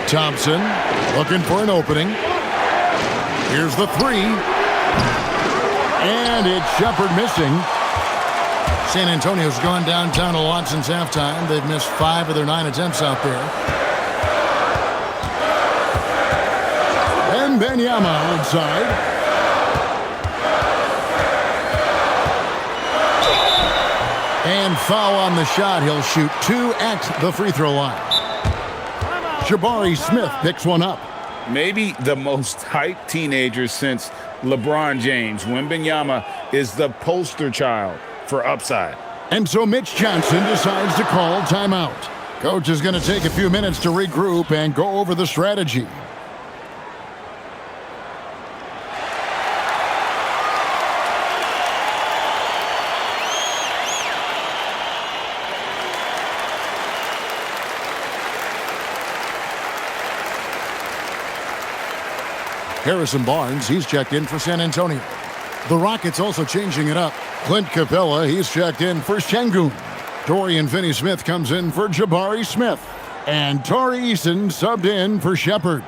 Thompson looking for an opening. Here's the 3. And it's Shepard missing. San Antonio's gone downtown a lot since halftime. They've missed 5 of their 9 attempts out there. Wembanyama outside. And foul on the shot. He'll shoot 2 at the free throw line. Jabari Smith picks one up. Maybe the most hyped teenager since LeBron James. Wembanyama is the poster child for upside. And so Mitch Johnson decides to call timeout. Coach is going to take a few minutes to regroup and go over the strategy. Harrison Barnes, he's checked in for San Antonio. The Rockets also changing it up. Clint Capella, he's checked in for Şengün. Dorian Finney-Smith comes in for Jabari Smith. And Tari Eason subbed in for Shepherd.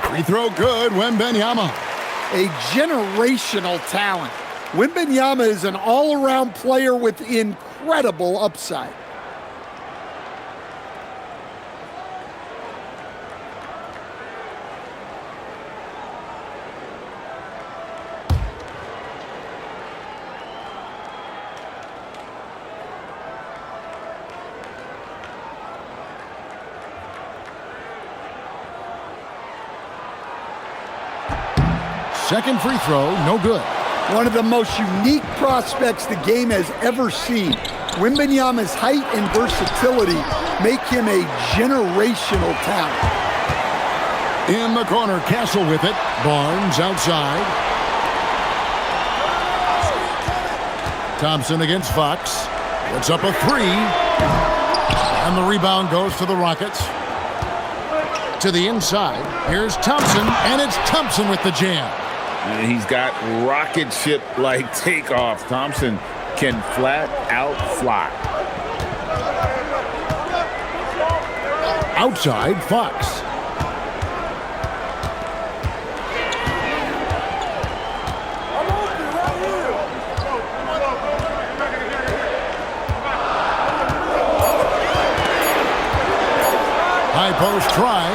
Free throw good, Wembanyama. A generational talent. Wembanyama is an all-around player with incredible upside. Second free throw, no good. One of the most unique prospects the game has ever seen. Wembanyama's height and versatility make him a generational talent. In the corner, Castle with it. Barnes outside. Thompson against Fox. Puts up a three. And the rebound goes to the Rockets. To the inside. Here's Thompson, and it's Thompson with the jam. And he's got rocket ship-like takeoff. Thompson can flat out fly. Outside, Fox. High post try.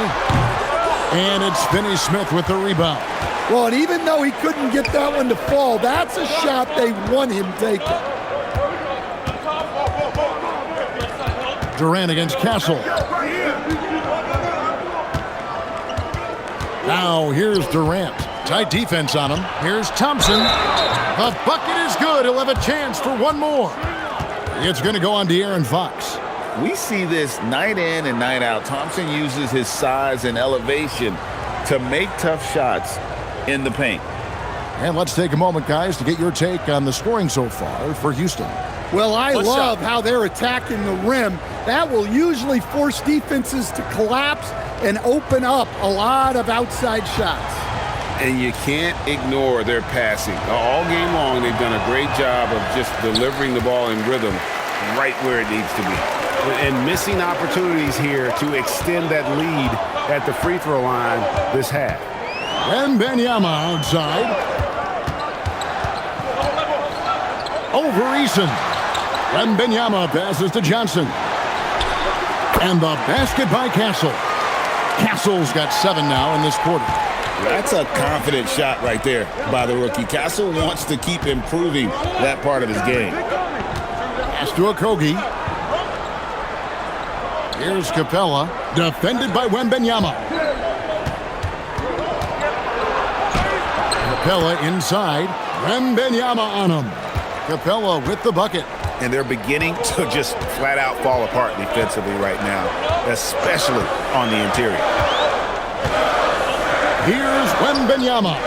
And it's Finney-Smith with the rebound. Well, and even though he couldn't get that one to fall, that's a shot they want him taking. Durant against Castle. Now here's Durant. Tight defense on him. Here's Thompson. The bucket is good. He'll have a chance for one more. It's going to go on De'Aaron Fox. We see this night in and night out. Thompson uses his size and elevation to make tough shots in the paint. And let's take a moment, guys, to get your take on the scoring so far for Houston. Well, I love how they're attacking the rim. That will usually force defenses to collapse and open up a lot of outside shots. And you can't ignore their passing. All game long, they've done a great job of just delivering the ball in rhythm right where it needs to be. And missing opportunities here to extend that lead at the free throw line this half. Wembanyama outside. Over Eason. Wembanyama passes to Johnson. And the basket by Castle. Castle's got 7 now in this quarter. That's a confident shot right there by the rookie. Castle wants to keep improving that part of his game. Pass to Okogie. Here's Capella. Defended by Wembanyama. Capella inside. Wembanyama on him. Capella with the bucket. And they're beginning to just flat out fall apart defensively right now, especially on the interior. Here's Wembanyama.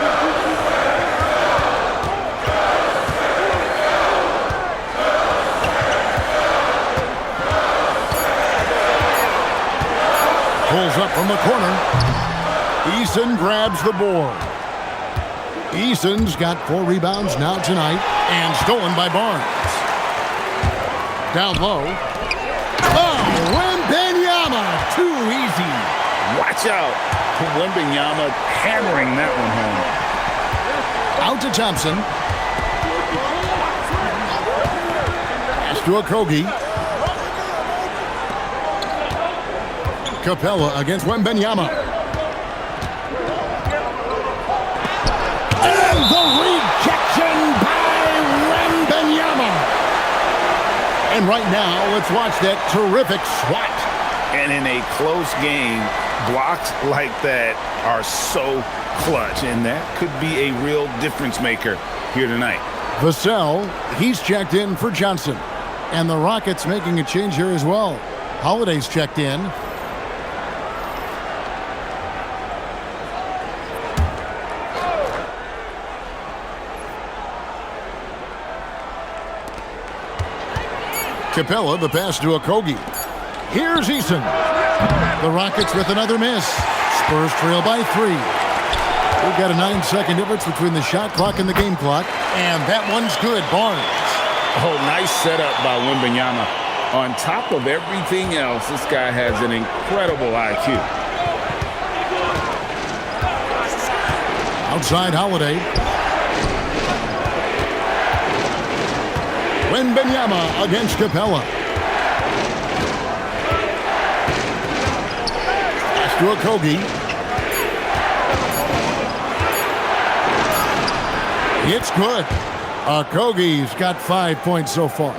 Pulls up from the corner. Eason grabs the board. Eason's got 4 rebounds now tonight and stolen by Barnes. Down low. Oh, Wembanyama, too easy. Watch out. Wembanyama hammering that one home. Out to Thompson. Pass to Okogie. Capella against Wembanyama. And the rejection by Wembanyama. And right now, let's watch that terrific swat. And in a close game, blocks like that are so clutch, and that could be a real difference maker here tonight. Vassell, he's checked in for Johnson. And the Rockets making a change here as well. Holiday's checked in. Capella, the pass to Okogie. Here's Eason. The Rockets with another miss. Spurs trail by 3. We've got a 9-second difference between the shot clock and the game clock. And that one's good. Barnes. Oh, nice setup by Wembanyama. On top of everything else, this guy has an incredible IQ. Outside Holiday. Wembanyama against Capella. Pass to Okogie. It's good. Okogie's got 5 points so far.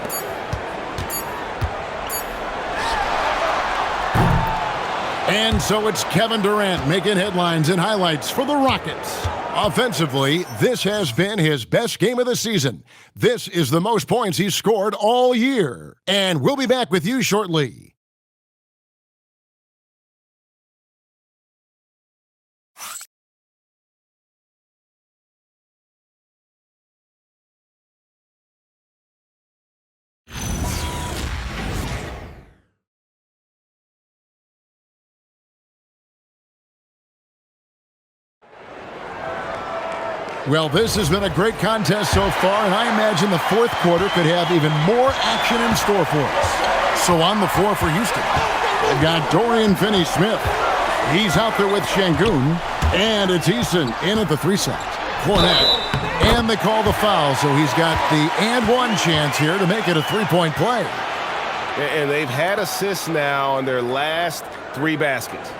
And so it's Kevin Durant making headlines and highlights for the Rockets. Offensively, this has been his best game of the season. This is the most points he's scored all year. And we'll be back with you shortly. Well, this has been a great contest so far, and I imagine the fourth quarter could have even more action in store for us. So on the floor for Houston, they've got Dorian Finney-Smith. He's out there with Şengün, and it's Eason in at the 3 side. Cornet, and they call the foul, so he's got the and-one chance here to make it a 3-point play. And they've had assists now on their last 3 baskets.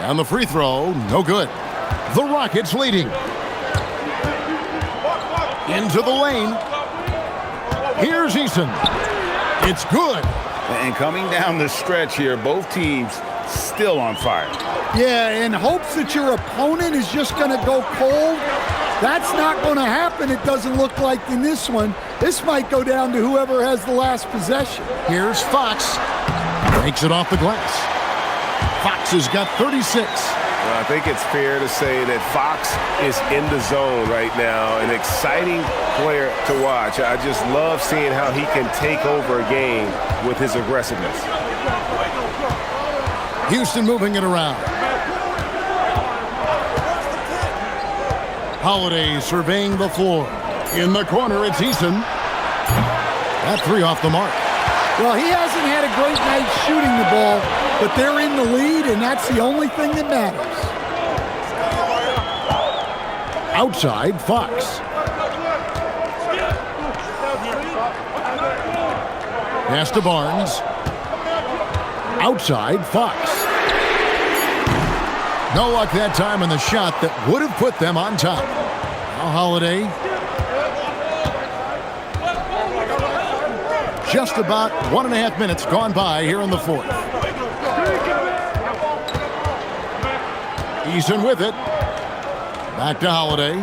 On the free throw, no good. The Rockets leading. Into the lane. Here's Eason. It's good. And coming down the stretch here, both teams still on fire. Yeah, in hopes that your opponent is just going to go cold. That's not going to happen, it doesn't look like in this one. This might go down to whoever has the last possession. Here's Fox. Breaks it off the glass. Fox has got 36. Well, I think it's fair to say that Fox is in the zone right now. An exciting player to watch. I just love seeing how he can take over a game with his aggressiveness. Houston moving it around. Holiday surveying the floor. In the corner, it's Eason. That 3 off the mark. Well, he hasn't had a great night shooting the ball, but they're in the lead, and that's the only thing that matters. Outside, Fox. Pass to Barnes. Outside, Fox. No luck that time on the shot that would have put them on top. Now Holiday. Just about 1.5 minutes gone by here in the fourth. Eason with it. Back to Holiday.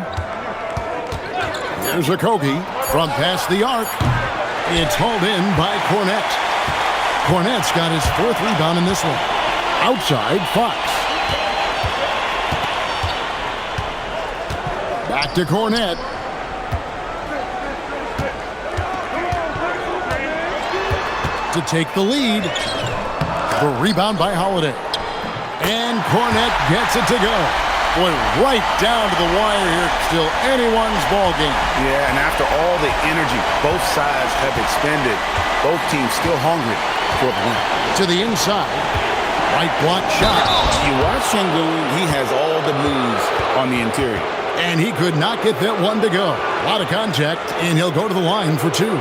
Here's Okogie from past the arc. It's hauled in by Cornet. Cornet's got his 4th rebound in this one. Outside, Fox. Back to Cornet. To take the lead. The rebound by Holiday. And Cornet gets it to go. Boy, right down to the wire here. Still anyone's ball game. Yeah, and after all the energy both sides have expended, both teams still hungry. for the win. To the inside. Right block shot. You watch Şengün, he has all the moves on the interior. And he could not get that one to go. A lot of contact, and he'll go to the line for 2.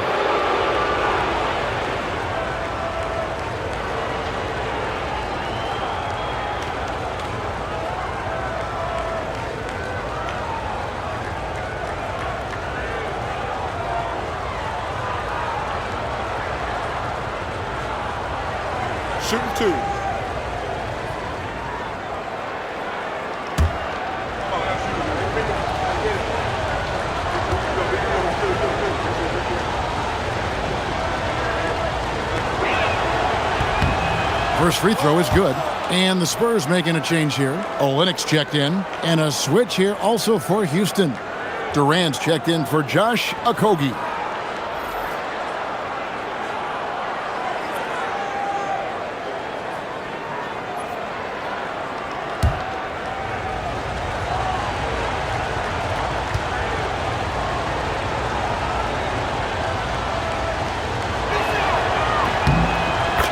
Shooting 2. First free throw is good. And the Spurs making a change here. Lynx checked in. And a switch here also for Houston. Durant's checked in for Josh Okogie.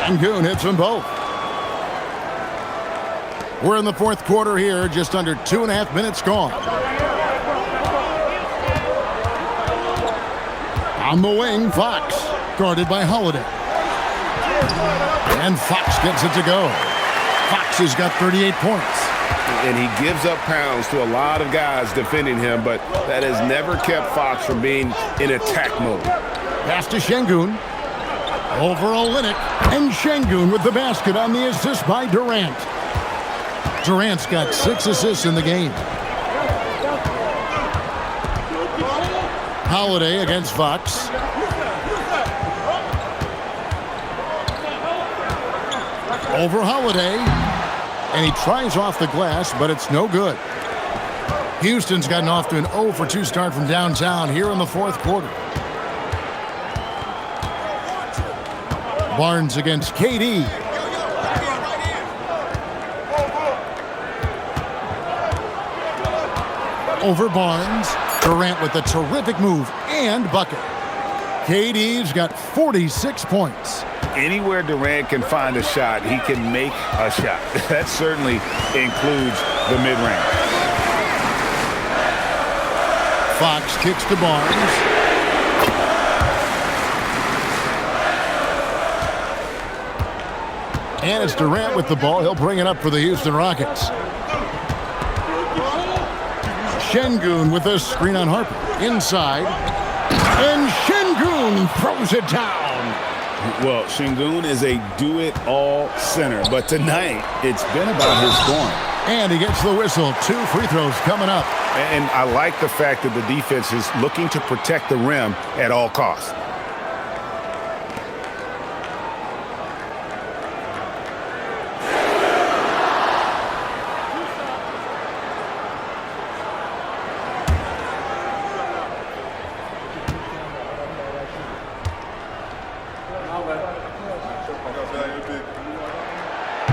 Şengün hits them both. We're in the fourth quarter here, just under 2.5 minutes gone. On the wing, Fox, guarded by Holiday. And Fox gets it to go. Fox has got 38 points. And he gives up pounds to a lot of guys defending him, but that has never kept Fox from being in attack mode. Pass to Şengün. Over Olynyk, and Şengün with the basket on the assist by Durant. Durant's got 6 assists in the game. Holiday against Fox. Over Holiday, and he tries off the glass, but it's no good. Houston's gotten off to an 0 for 2 start from downtown here in the fourth quarter. Barnes against KD. Over Barnes. Durant with a terrific move and bucket. KD's got 46 points. Anywhere Durant can find a shot, he can make a shot. That certainly includes the mid-range. Fox kicks to Barnes. And it's Durant with the ball. He'll bring it up for the Houston Rockets. Şengün with a screen on Harper. Inside. And Şengün throws it down. Well, Şengün is a do-it-all center, but tonight it's been about his scoring. And he gets the whistle. 2 free throws coming up. And I like the fact that the defense is looking to protect the rim at all costs.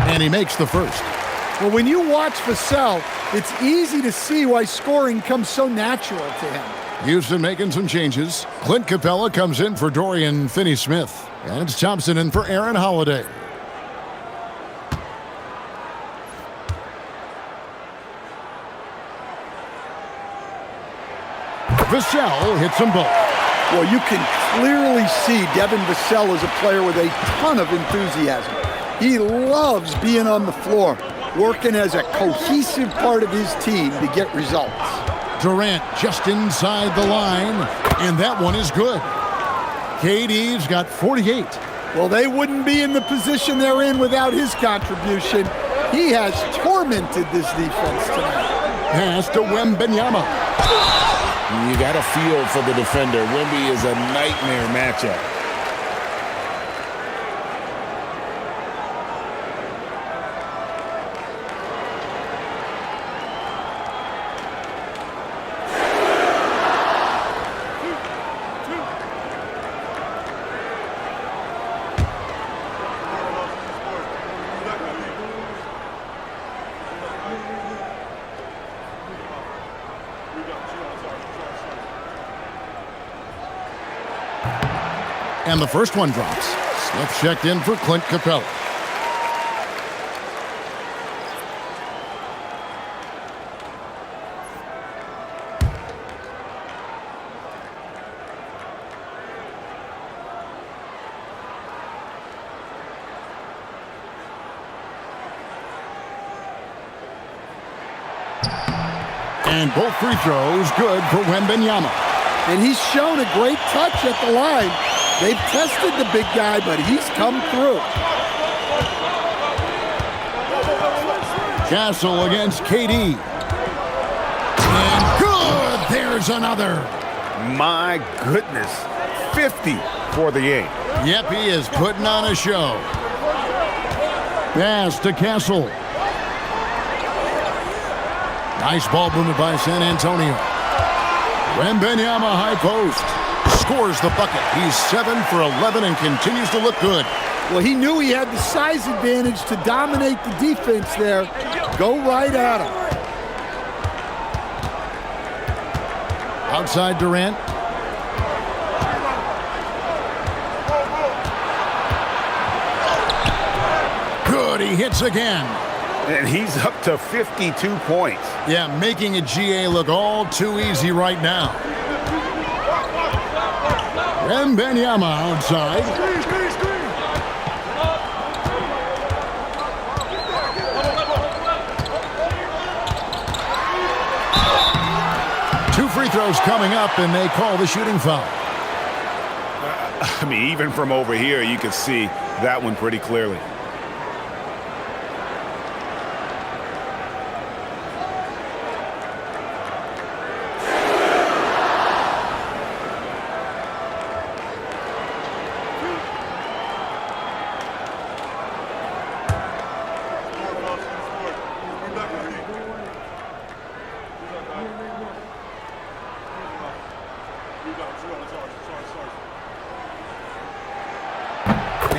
And he makes the first. Well, when you watch Vassell, it's easy to see why scoring comes so natural to him. Houston making some changes. Clint Capella comes in for Dorian Finney-Smith. And it's Thompson in for Aaron Holiday. Vassell hits them both. Well, you can clearly see Devin Vassell is a player with a ton of enthusiasm. He loves being on the floor, working as a cohesive part of his team to get results. Durant just inside the line, and that one is good. KD's got 48. Well, they wouldn't be in the position they're in without his contribution. He has tormented this defense tonight. Pass to Wembanyama. You got a feel for the defender. Wemby is a nightmare matchup. And the first one drops. Smith checked in for Clint Capella. And both free throws good for Wembanyama. And he's shown a great touch at the line. They've tested the big guy, but he's come through. Castle against KD. And good! There's another. My goodness. 50 for the game. Yep, he is putting on a show. Pass to Castle. Nice ball movement by San Antonio. Wembanyama high post. Scores the bucket. He's 7 for 11 and continues to look good. Well, he knew he had the size advantage to dominate the defense there. Go right at him. Outside Durant. Good, he hits again. And he's up to 52 points. Yeah, making a GA look all too easy right now. Wembanyama outside. Two free throws coming up, and they call the shooting foul. I mean, even from over here, you can see that one pretty clearly.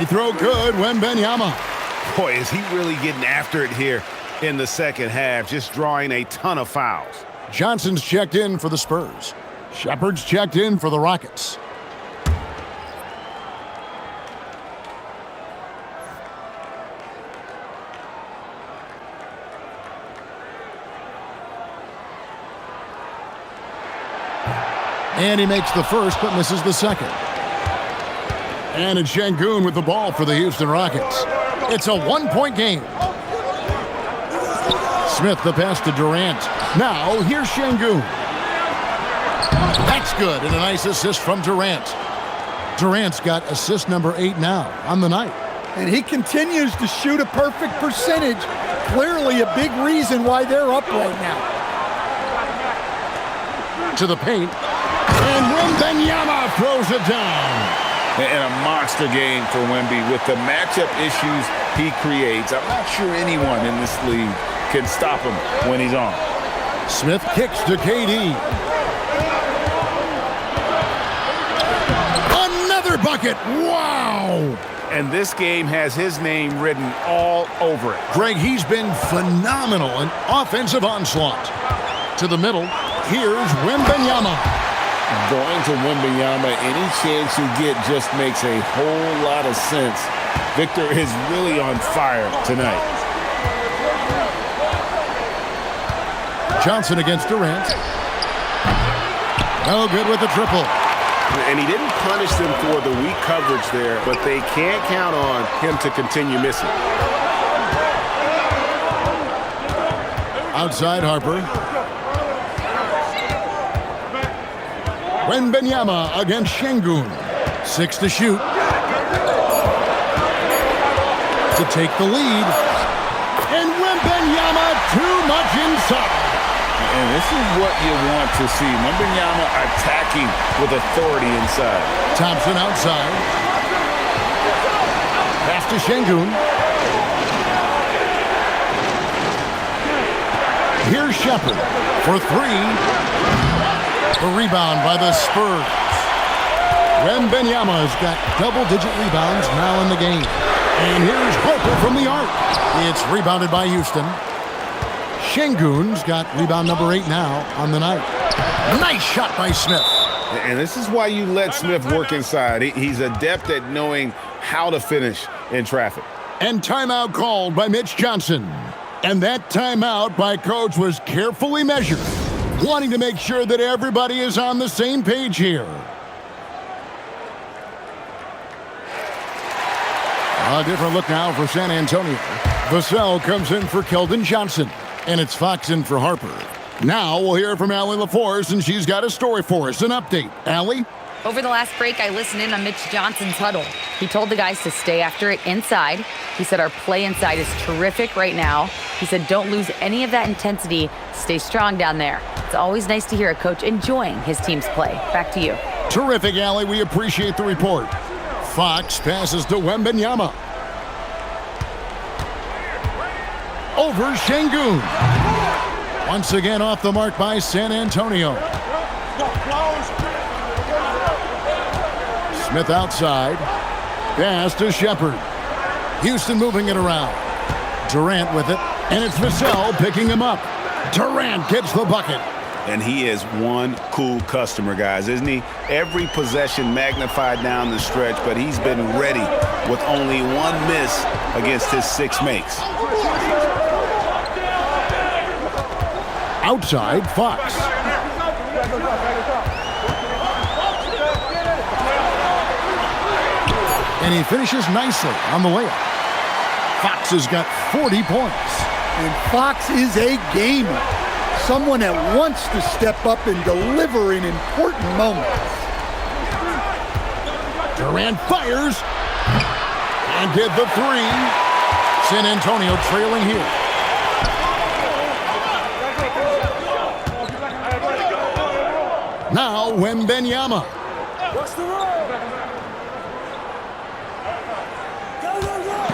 Free throw good, Wembanyama. Boy, is he really getting after it here in the second half, just drawing a ton of fouls. Johnson's checked in for the Spurs. Shepard's checked in for the Rockets. And he makes the first, but misses the second. And it's Şengün with the ball for the Houston Rockets. It's a one-point game. Smith the pass to Durant. Now, here's Şengün. That's good, and a nice assist from Durant. Durant's got assist number 8 now on the night. And he continues to shoot a perfect percentage. Clearly a big reason why they're up right now. To the paint. And Wembanyama throws it down. And a monster game for Wemby. With the matchup issues he creates, I'm not sure anyone in this league can stop him when he's on. Smith kicks to KD. Another bucket. Wow. And this game has his name written all over it. Greg, he's been phenomenal. An offensive onslaught. To the middle. Here's Wembanyama. Going to Wembanyama, any chance you get just makes a whole lot of sense. Victor is really on fire tonight. Johnson against Durant. No good with the triple. And he didn't punish them for the weak coverage there, but they can't count on him to continue missing. Outside Harper. Wembanyama against Şengün. 6 to shoot. To take the lead. And Wembanyama too much inside. And this is what you want to see. Wembanyama attacking with authority inside. Thompson outside. Pass to Şengün. Here's Shepard for 3. The rebound by the Spurs. Wembanyama's got double-digit rebounds now in the game. And here's Harper from the arc. It's rebounded by Houston. Şengün's got rebound number 8 now on the night. Nice shot by Smith. And this is why you let Smith work inside. He's adept at knowing how to finish in traffic. And timeout called by Mitch Johnson. And that timeout by Coach was carefully measured, wanting to make sure that everybody is on the same page here. A different look now for San Antonio. Vassell comes in for Keldon Johnson, and it's Fox in for Harper. Now we'll hear from Allie LaForce, and she's got a story for us, an update. Allie? Over the last break, I listened in on Mitch Johnson's huddle. He told the guys to stay after it inside. He said our play inside is terrific right now. He said don't lose any of that intensity. Stay strong down there. It's always nice to hear a coach enjoying his team's play. Back to you. Terrific, Allie. We appreciate the report. Fox passes to Wembanyama. Over Şengün. Once again off the mark by San Antonio. Smith outside. Pass to Shepard. Houston moving it around. Durant with it. And it's Vassell picking him up. Durant gets the bucket. And he is one cool customer, guys, isn't he? Every possession magnified down the stretch, but he's been ready with only one miss against his 6 makes. Outside, Fox. And he finishes nicely on the layup. Fox has got 40 points. And Fox is a gamer. Someone that wants to step up and deliver in important moments. Durant fires. And get the 3. San Antonio trailing here. Now Wembanyama. What's the roll? Go, go, go!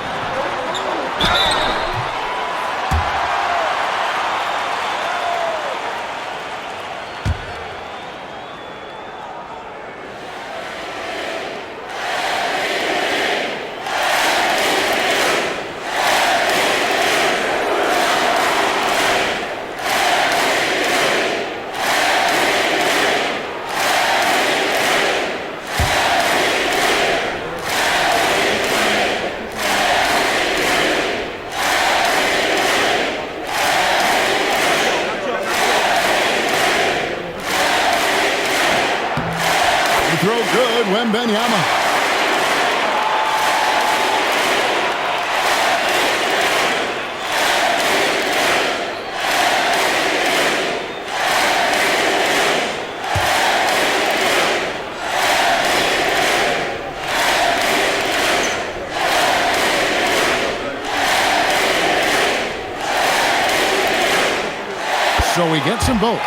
Throw good, Wembanyama. So he gets them both.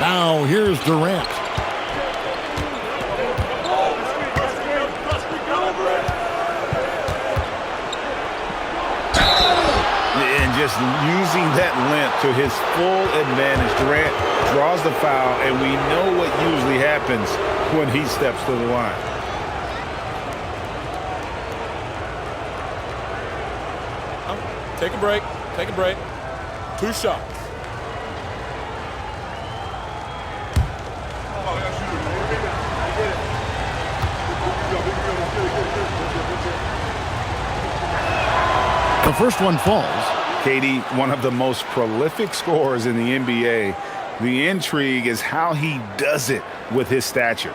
Now here's Durant. And just using that length to his full advantage. Durant draws the foul, and we know what usually happens when he steps to the line. Take a break. Take a break. 2 shots. The first one falls. Katie, one of the most prolific scorers in the NBA. The intrigue is how he does it with his stature.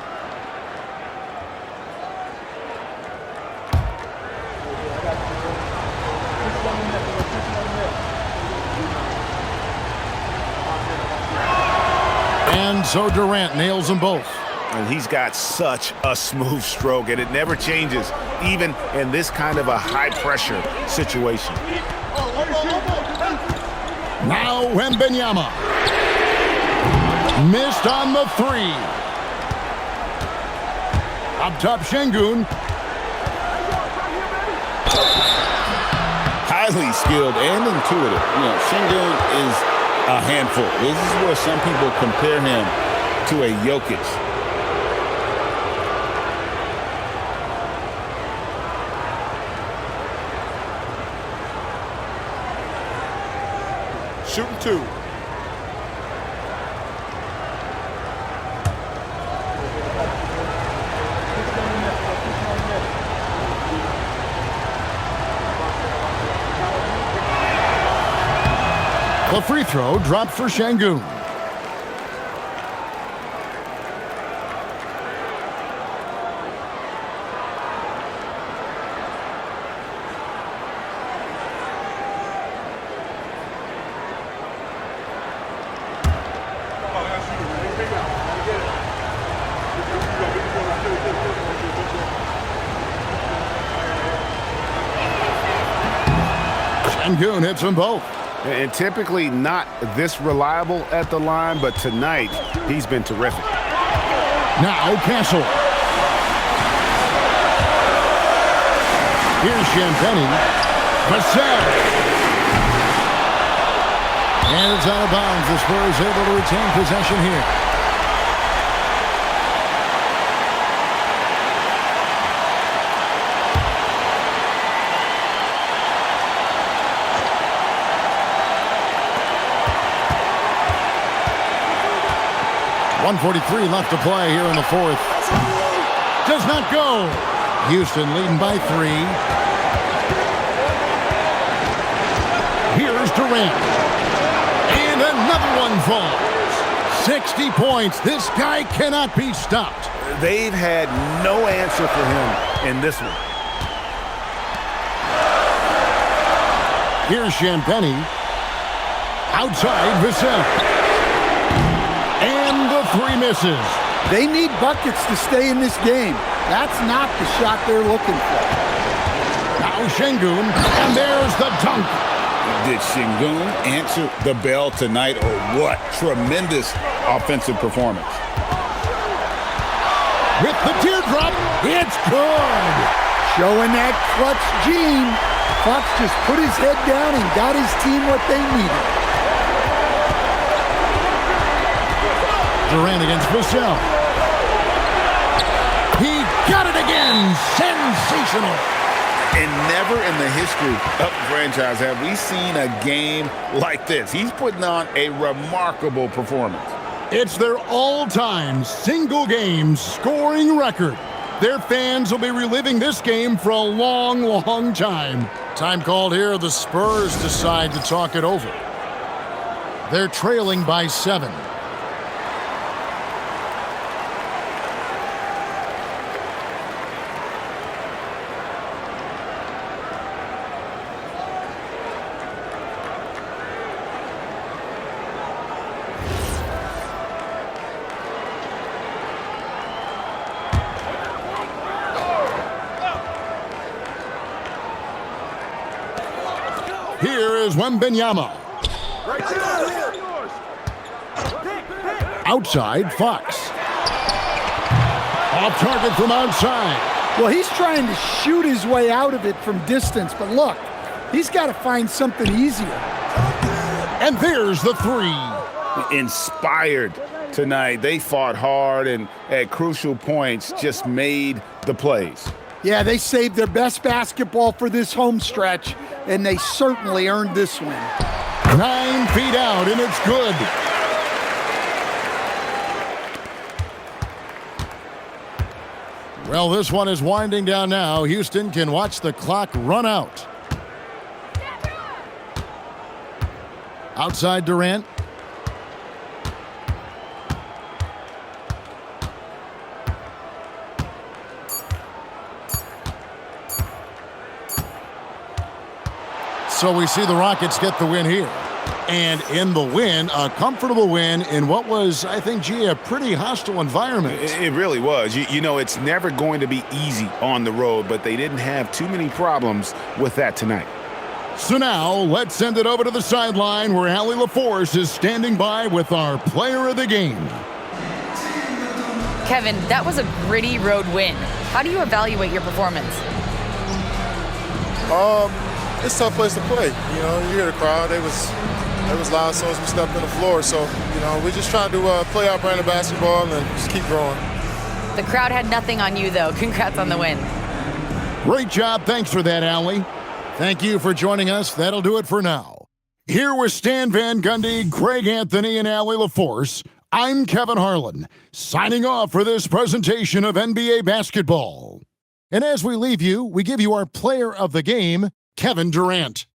And so Durant nails them both. And he's got such a smooth stroke, and it never changes, even in this kind of a high-pressure situation. Now Wembanyama. Missed on the 3. Up top, Şengün. Highly skilled and intuitive. You know, Şengün is a handful. This is where some people compare him to a Jokic. Shooting 2. The free throw dropped for Şengün. Şengün hits them both. And typically not this reliable at the line, but tonight he's been terrific. Now Castle. Here's Champagny. Vassell. And it's out of bounds. The Spurs able to retain possession here. .143 left to play here in the fourth. Does not go. Houston leading by 3. Here's Durant. And another one falls. 60 points. This guy cannot be stopped. They've had no answer for him in this one. Here's Champagny. Outside Vassell. And the 3 misses. They need buckets to stay in this game. That's not the shot they're looking for. Now Şengün, and there's the dunk. Did Şengün answer the bell tonight, or what? Tremendous offensive performance. With the teardrop, it's good. Showing that clutch gene. Fox just put his head down and got his team what they needed. Durant against Vassell. He got it again. Sensational. And never in the history of the franchise have we seen a game like this. He's putting on a remarkable performance. It's their all-time single-game scoring record. Their fans will be reliving this game for a long, long time. Time called here. The Spurs decide to talk it over. They're trailing by 7. Here is Wembanyama. Outside, Fox. Off target from outside. Well, he's trying to shoot his way out of it from distance, but look, he's got to find something easier. And there's the 3. Inspired tonight. They fought hard and at crucial points just made the plays. Yeah, they saved their best basketball for this home stretch, and they certainly earned this win. 9 feet out, and it's good. Well, this one is winding down now. Houston can watch the clock run out. Outside Durant. So we see the Rockets get the win here. And in the win, a comfortable win in what was, I think, a pretty hostile environment. It really was. You know, it's never going to be easy on the road, but they didn't have too many problems with that tonight. So now, let's send it over to the sideline where Allie LaForce is standing by with our player of the game. Kevin, that was a gritty road win. How do you evaluate your performance? It's a tough place to play. You know, you hear the crowd. It was loud as soon as we stepped on the floor. So, you know, we just trying to play our brand of basketball and just keep growing. The crowd had nothing on you, though. Congrats on the win. Great job. Thanks for that, Allie. Thank you for joining us. That'll do it for now. Here with Stan Van Gundy, Greg Anthony, and Allie LaForce, I'm Kevin Harlan, signing off for this presentation of NBA basketball. And as we leave you, we give you our player of the game, Kevin Durant.